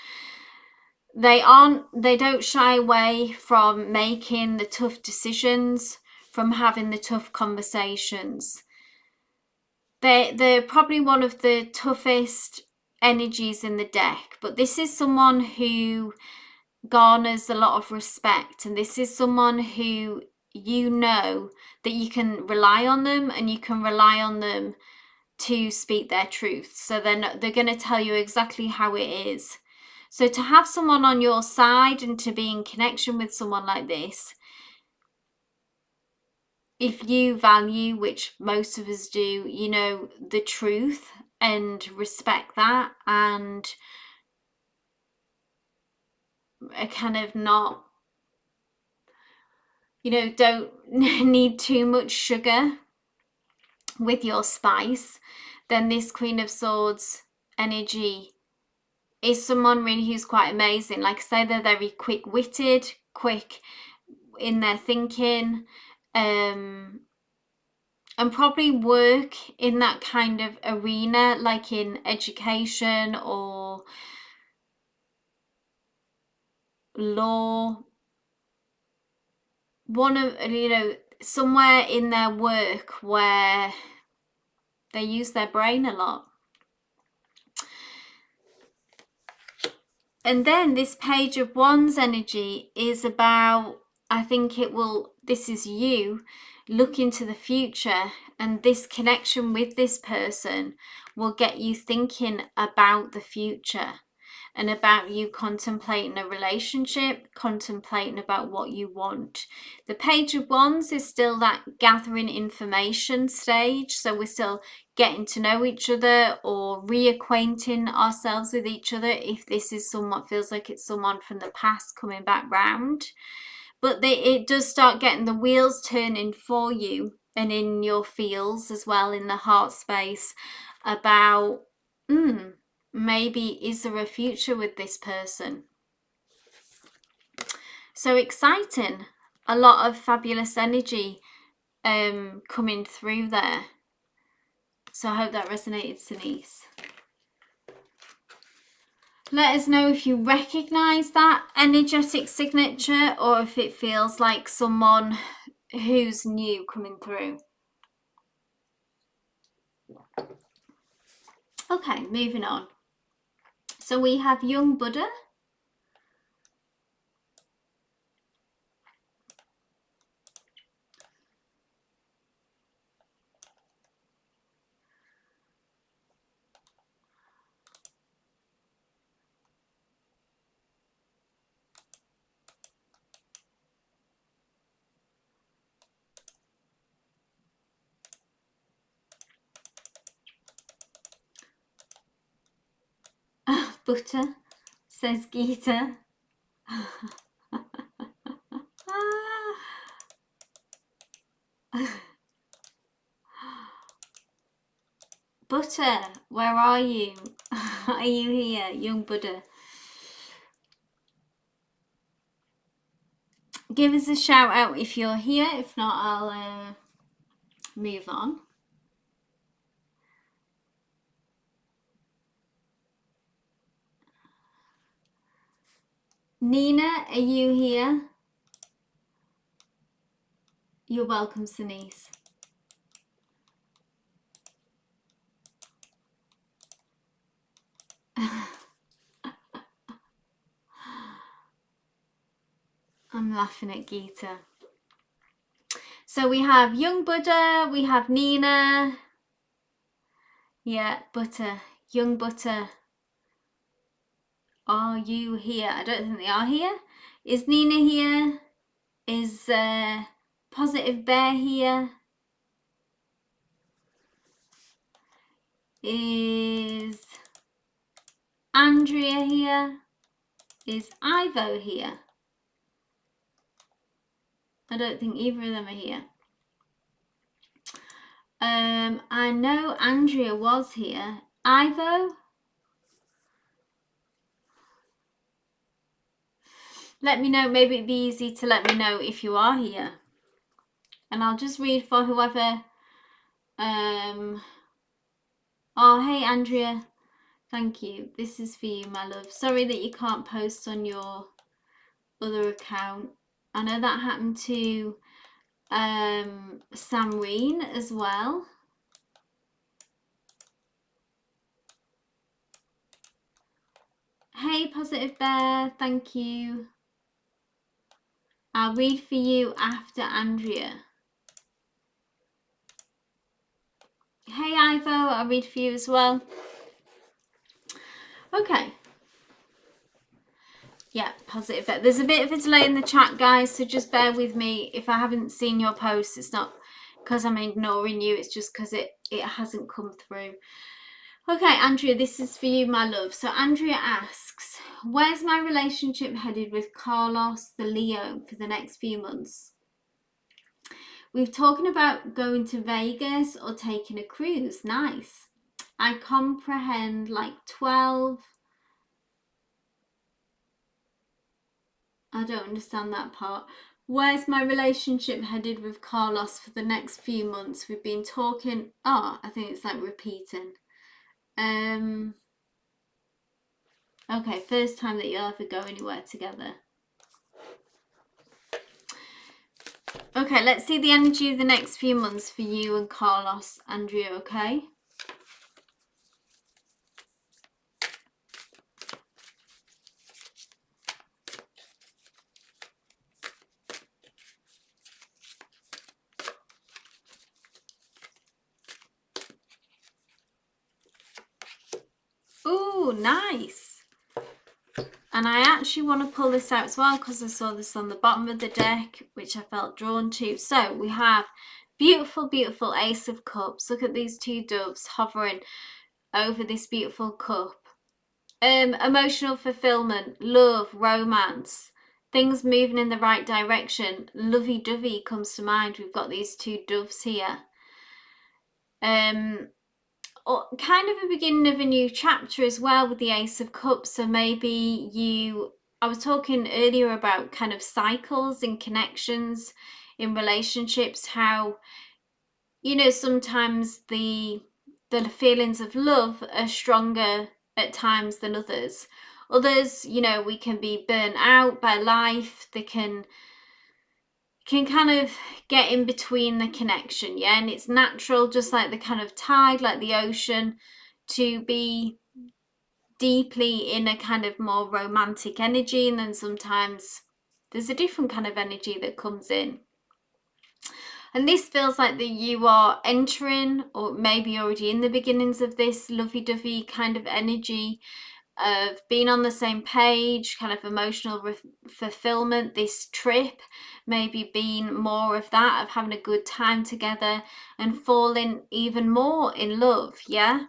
They don't shy away from making the tough decisions, from having the tough conversations. They're probably one of the toughest energies in the deck, but this is someone who garners a lot of respect, and this is someone who you know that you can rely on them, and you can rely on them to speak their truth. So then they're going to tell you exactly how it is. So to have someone on your side and to be in connection with someone like this, if you value, which most of us do, you know, the truth and respect that, and a kind of not, you know, don't need too much sugar with your spice, then this Queen of Swords energy is someone really who's quite amazing. Like I say, they're very quick-witted, quick in their thinking, and probably work in that kind of arena, like in education or law. One of, you know, somewhere in their work where they use their brain a lot. And then this Page of Wands energy is about, I think it will, this is you look into the future, and this connection with this person will get you thinking about the future. and about you contemplating a relationship, contemplating about what you want. The Page of Wands is still that gathering information stage, so we're still getting to know each other or reacquainting ourselves with each other if this is someone, feels like it's someone from the past coming back round. But it does start getting the wheels turning for you and in your feels as well, in the heart space, about maybe is there a future with this person. So exciting. A lot of fabulous energy coming through there. So I hope that resonated, Denise. Let us know if you recognize that energetic signature or if it feels like someone who's new coming through. Okay, moving on. So we have young Buddha. Butter, says Gita. Butter, where are you? Are you here, young Buddha? Give us a shout out if you're here. If not, I'll move on. Nina, are you here? You're welcome, Denise. I'm laughing at Gita. So we have young Buddha, we have Nina. Yeah, Butter, young Butter. Are you here? I don't think they are here. Is Nina here? Is Positive Bear here? Is Andrea here? Is Ivo here? I don't think either of them are here. I know Andrea was here. Ivo? Let me know. Maybe it'd be easy to let me know if you are here. And I'll just read for whoever. Oh, hey, Andrea. Thank you. This is for you, my love. Sorry that you can't post on your other account. I know that happened to Samreen as well. Hey, Positive Bear. Thank you. I'll read for you after Andrea. Hey, Ivo. I'll read for you as well. Okay. Yeah, Positive Bear. There's a bit of a delay in the chat, guys, so just bear with me. If I haven't seen your post, it's not because I'm ignoring you. It's just because it hasn't come through. Okay, Andrea, this is for you, my love. So Andrea asks, where's my relationship headed with Carlos, the Leo, for the next few months? We've talking about going to Vegas or taking a cruise. Nice. I comprehend like 12. I don't understand that part. Where's my relationship headed with Carlos for the next few months? We've been talking. Oh, I think it's like repeating. Okay, first time that you'll ever go anywhere together. Okay, let's see the energy of the next few months for you and Carlos, Andrea, okay? Ooh, nice. And I actually want to pull this out as well because I saw this on the bottom of the deck, which I felt drawn to. So we have beautiful, beautiful Ace of Cups. Look at these two doves hovering over this beautiful cup. Emotional fulfillment, love, romance, things moving in the right direction. Lovey-dovey comes to mind. We've got these two doves here. Or kind of a beginning of a new chapter as well with the Ace of Cups. So maybe I was talking earlier about kind of cycles and connections in relationships, how, you know, sometimes the feelings of love are stronger at times than others. Others, you know, we can be burnt out by life. They can kind of get in between the connection, yeah, and it's natural, just like the kind of tide, like the ocean, to be deeply in a kind of more romantic energy, and then sometimes there's a different kind of energy that comes in. And this feels like that you are entering, or maybe already in the beginnings of this lovey-dovey kind of energy of being on the same page, kind of emotional fulfillment. This trip maybe being more of that, of having a good time together and falling even more in love, yeah?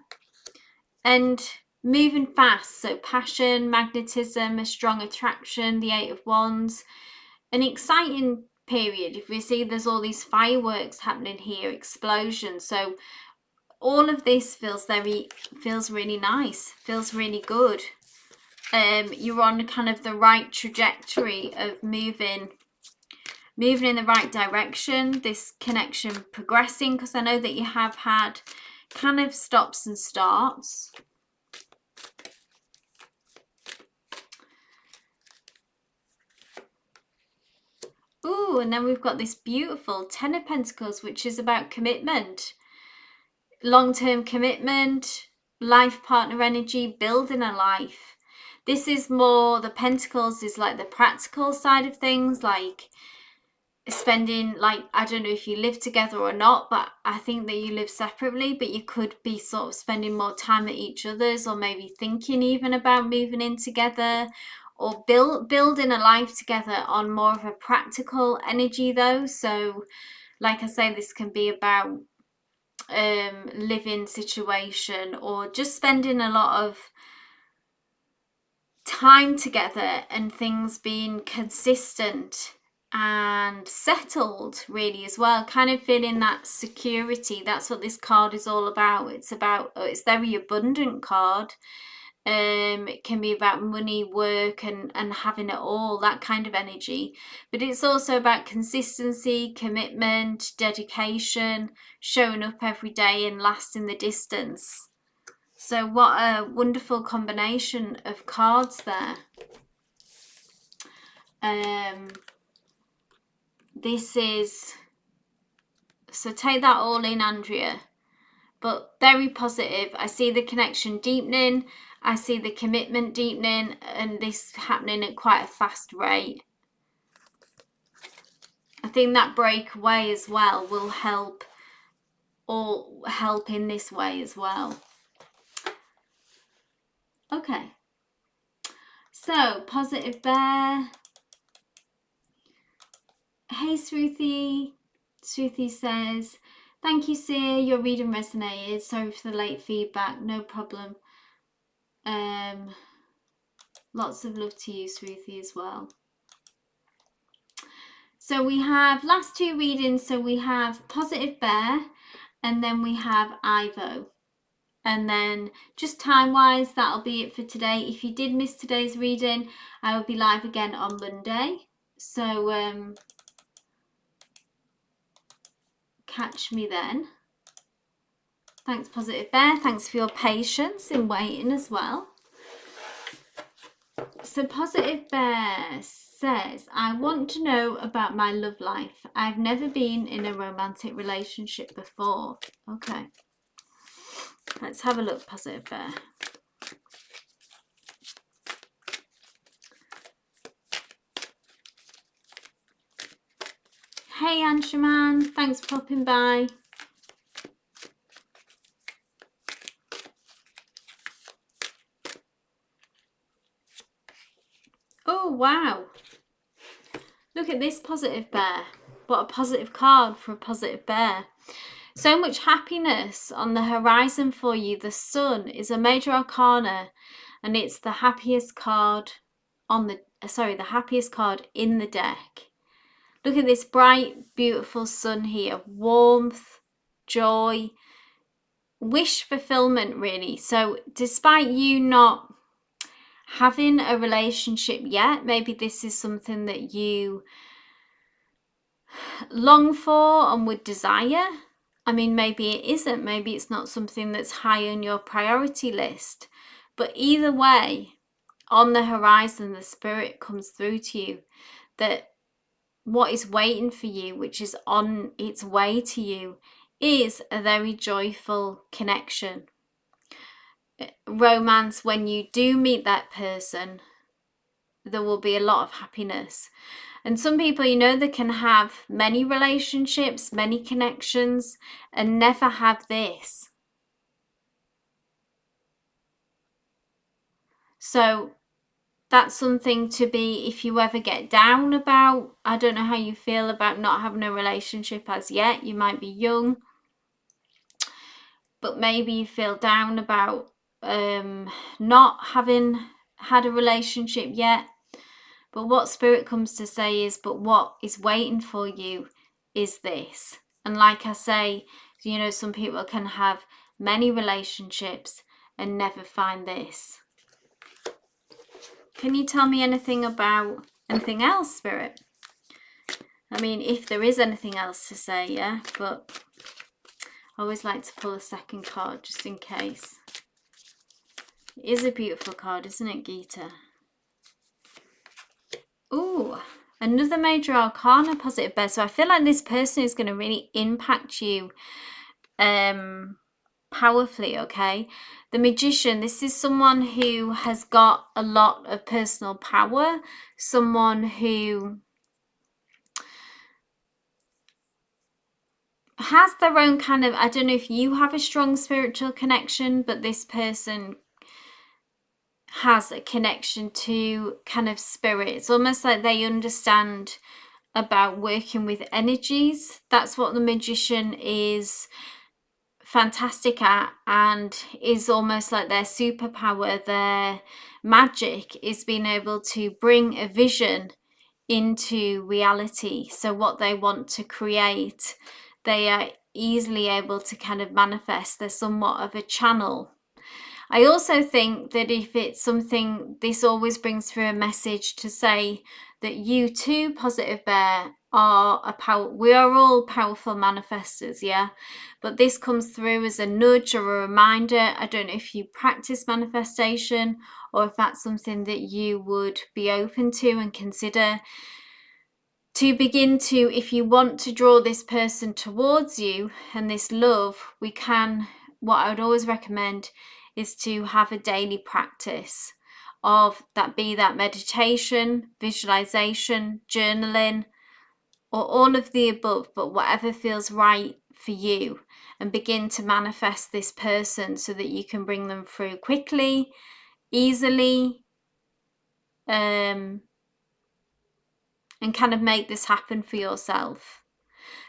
And moving fast, so passion, magnetism, a strong attraction, the Eight of Wands, an exciting period. If we see there's all these fireworks happening here, explosions, so all of this feels really nice, feels really good. You're on kind of the right trajectory of moving in the right direction, this connection progressing, because I know that you have had kind of stops and starts. Ooh, and then we've got this beautiful Ten of Pentacles, which is about commitment, long-term commitment, life partner energy, building a life. This is more, the Pentacles is like the practical side of things, like spending, like, I don't know if you live together or not, but I think that you live separately, but you could be sort of spending more time at each other's, or maybe thinking even about moving in together, or building a life together on more of a practical energy though. So like I say, this can be about living situation, or just spending a lot of time together and things being consistent and settled, really, as well, kind of feeling that security. That's what this card is all about. It's very abundant card. It can be about money, work, and having it all, that kind of energy, but it's also about consistency, commitment, dedication, showing up every day and lasting the distance. So what a wonderful combination of cards there. This is, so take that all in, Andrea, but very positive. I see the connection deepening, I see the commitment deepening, and this happening at quite a fast rate. I think that breakaway as well will help in this way as well. Okay, so positive bear. Hey Sruthi. Sruthi says, thank you, Seer, your reading resonated. Sorry for the late feedback, no problem. Lots of love to you, Sruthi, as well. So we have last two readings. So we have positive bear, and then we have Ivo. And then just time-wise, that'll be it for today. If you did miss today's reading, I will be live again on Monday. So catch me then. Thanks, Positive Bear. Thanks for your patience in waiting as well. So Positive Bear says, I want to know about my love life. I've never been in a romantic relationship before. Okay. Let's have a look, Positive Bear. Hey, Anshuman. Thanks for popping by. wow. Look at this positive bear. What a positive card for a positive bear. So much happiness on the horizon for you. The sun is a major arcana, and it's the happiest card on the, the happiest card in the deck. Look at this bright, beautiful sun here. Warmth, joy, wish fulfillment, really. So despite you not having a relationship yet, maybe this is something that you long for and would desire. I mean, maybe it isn't. Maybe it's not something that's high on your priority list. But either way, on the horizon, the spirit comes through to you that what is waiting for you, which is on its way to you, is a very joyful connection. Romance, when you do meet that person, there will be a lot of happiness. And some people, you know, they can have many relationships, many connections, and never have this. So that's something to be, if you ever get down about, I don't know how you feel about not having a relationship as yet. You might be young, but maybe you feel down about not having had a relationship yet. But what Spirit comes to say is, but what is waiting for you is this. And like I say, you know, some people can have many relationships and never find this. Can you tell me anything about anything else, Spirit? I mean, if there is anything else to say, yeah, but I always like to pull a second card just in case. It is a beautiful card, isn't it, Gita? Ooh, another major arcana positive bear. So I feel like this person is going to really impact you powerfully, okay? The Magician, this is someone who has got a lot of personal power, someone who has their own kind of, I don't know if you have a strong spiritual connection, but this person has a connection to kind of spirit. It's almost like they understand about working with energies. That's what the Magician is fantastic at, and is almost like their superpower. Their magic is being able to bring a vision into reality. So what they want to create, they are easily able to kind of manifest. They're somewhat of a channel. I also think that if it's something, this always brings through a message to say that you too, positive bear, are a power. We are all powerful manifestors, yeah. But this comes through as a nudge or a reminder. I don't know if you practice manifestation or if that's something that you would be open to and consider. To begin to, if you want to draw this person towards you and this love, we can, what I would always recommend is to have a daily practice of that, be that meditation, visualization, journaling, or all of the above, but whatever feels right for you, and begin to manifest this person so that you can bring them through quickly, easily, and kind of make this happen for yourself.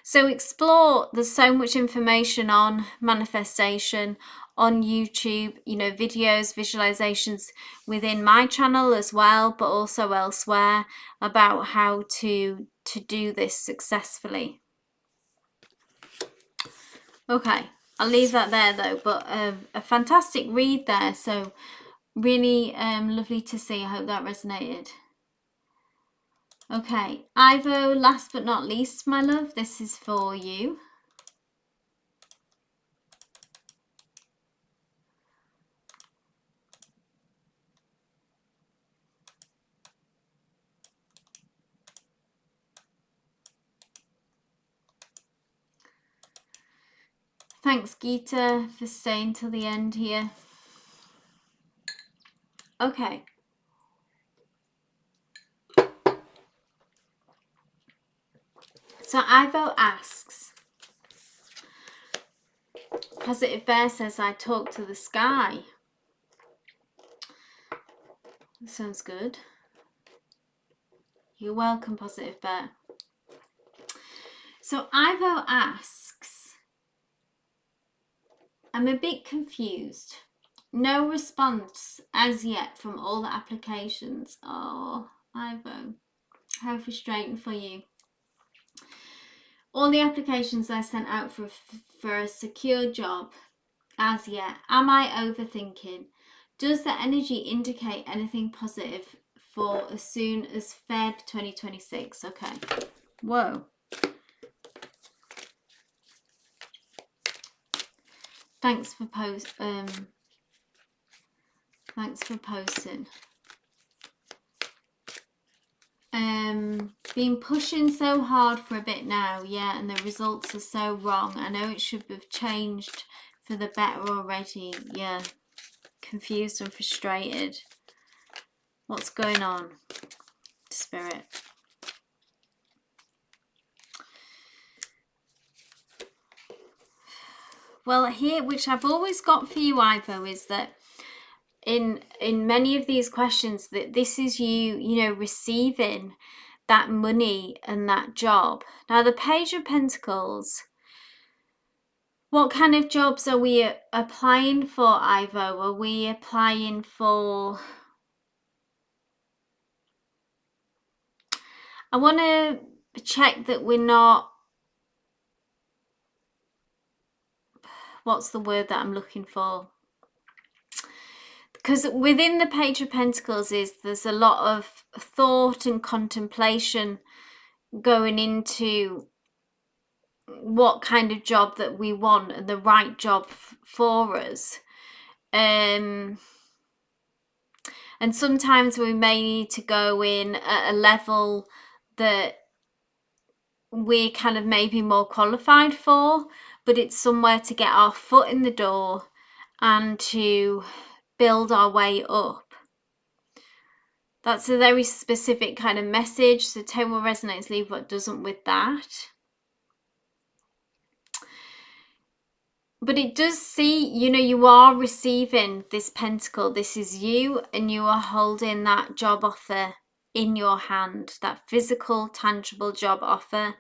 So explore, there's so much information on manifestation on YouTube, you know, videos, visualizations within my channel as well, but also elsewhere, about how to do this successfully. Okay, I'll leave that there though, but a fantastic read there, so really lovely to see. I hope that resonated. Okay, Ivo, last but not least, my love, this is for you. Thanks, Gita, for staying till the end here. Okay. So Ivo asks, Positive Bear says, I talk to the sky. That sounds good. You're welcome, Positive Bear. So Ivo asks, I'm a bit confused. No response as yet from all the applications. Oh, Ivo, how frustrating for you. All the applications I sent out for a secure job as yet. Am I overthinking? Does the energy indicate anything positive for as soon as Feb 2026? Okay. Whoa. Thanks for posting. Been pushing so hard for a bit now, yeah, and the results are so wrong. I know it should have changed for the better already. Yeah, confused and frustrated. What's going on, Spirit? Well, here, which I've always got for you, Ivo, is that in many of these questions, that this is you receiving that money and that job. Now, the Page of Pentacles, what kind of jobs are we applying for, Ivo? Are we applying for... I want to check that we're not... What's the word that I'm looking for? Because within the Page of Pentacles there's a lot of thought and contemplation going into what kind of job that we want and the right job for us. And sometimes we may need to go in at a level that we're kind of maybe more qualified for, but it's somewhere to get our foot in the door and to build our way up. That's a very specific kind of message, so take what resonates, leave what doesn't with that. But it does see, you are receiving this pentacle. This is you, and you are holding that job offer in your hand. That physical, tangible job offer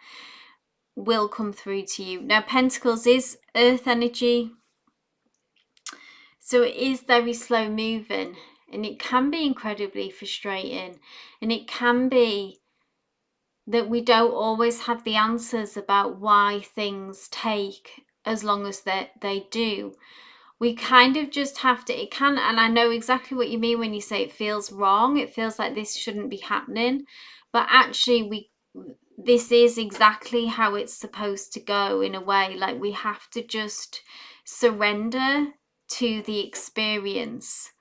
will come through to you. Now, pentacles is earth energy, so it is very slow moving, and it can be incredibly frustrating, and it can be that we don't always have the answers about why things take as long as they do. We kind of just have to, and I know exactly what you mean when you say it feels wrong. It feels like this shouldn't be happening, but actually this is exactly how it's supposed to go in a way. Like, we have to just surrender to the experience,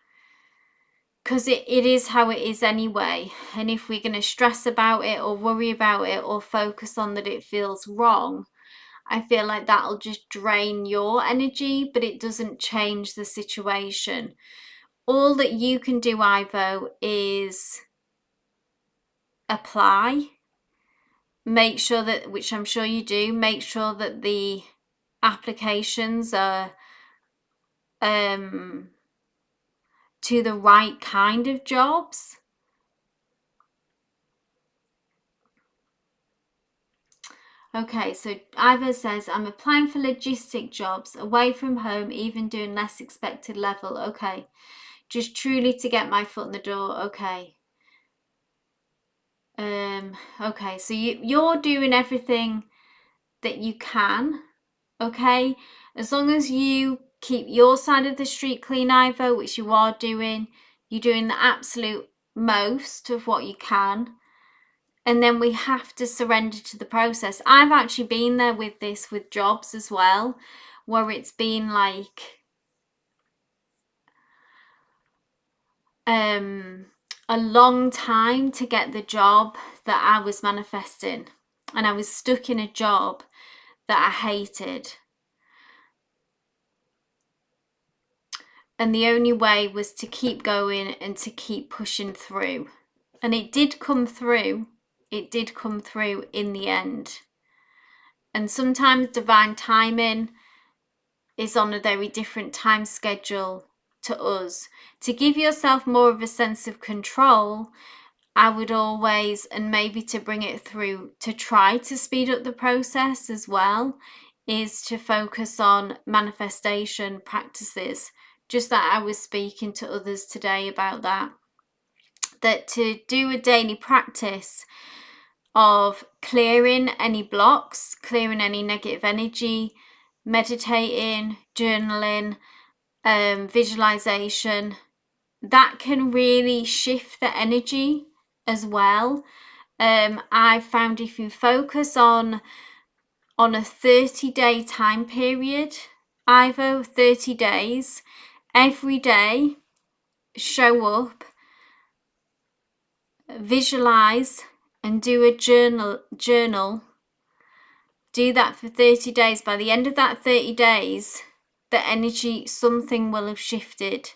because it is how it is anyway. And if we're going to stress about it or worry about it or focus on that it feels wrong, I feel like that'll just drain your energy, but it doesn't change the situation. All that you can do, Ivo, is apply. Make sure that, which I'm sure you do, make sure that the applications are to the right kind of jobs. Okay, so Ivo says, I'm applying for logistic jobs, away from home, even doing less expected level. Okay, just truly to get my foot in the door. Okay. Okay, so you're doing everything that you can, okay? As long as you keep your side of the street clean, Ivo, which you are doing, you're doing the absolute most of what you can. And then we have to surrender to the process. I've actually been there with this, with jobs as well, where it's been like a long time to get the job that I was manifesting, and I was stuck in a job that I hated, and the only way was to keep going and to keep pushing through. And it did come through. It did come through in the end. And sometimes divine timing is on a very different time schedule to us. To give yourself more of a sense of control, I would always, and maybe to bring it through, to try to speed up the process as well, is to focus on manifestation practices. Just that I was speaking to others today about that to do a daily practice of clearing any blocks, clearing any negative energy, meditating, journaling, visualization, that can really shift the energy as well. I've found if you focus on a 30-day time period, Ivo, 30 days, every day, show up, visualize, and do a journal. Do that for 30 days. By the end of that 30 days, the energy, something will have shifted.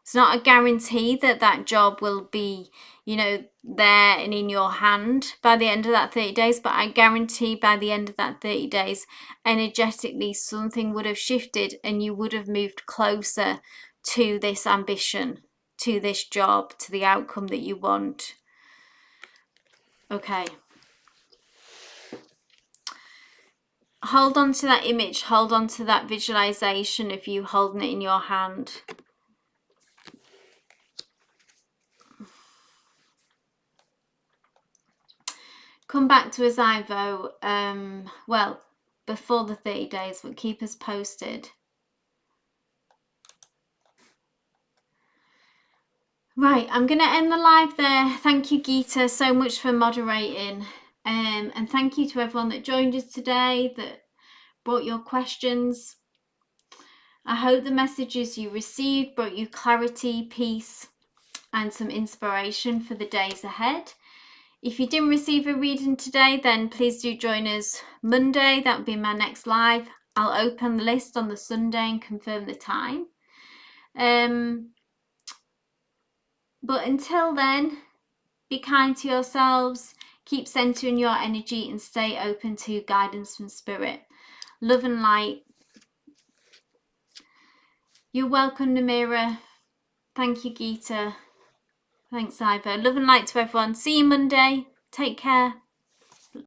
It's not a guarantee that that job will be, there and in your hand by the end of that 30 days, but I guarantee by the end of that 30 days, energetically, something would have shifted and you would have moved closer to this ambition, to this job, to the outcome that you want. Okay. Hold on to that image, hold on to that visualization of you holding it in your hand. Come back to us, Ivo, before the 30 days, but keep us posted. Right, I'm going to end the live there. Thank you, Geeta, so much for moderating. And thank you to everyone that joined us today, that brought your questions. I hope the messages you received brought you clarity, peace, and some inspiration for the days ahead. If you didn't receive a reading today, then please do join us Monday. That will be my next live. I'll open the list on the Sunday and confirm the time. But until then, be kind to yourselves, keep centering your energy and stay open to guidance from Spirit. Love and light. You're welcome, Namira. Thank you, Geeta. Thanks, Ivo. Love and light to everyone. See you Monday. Take care.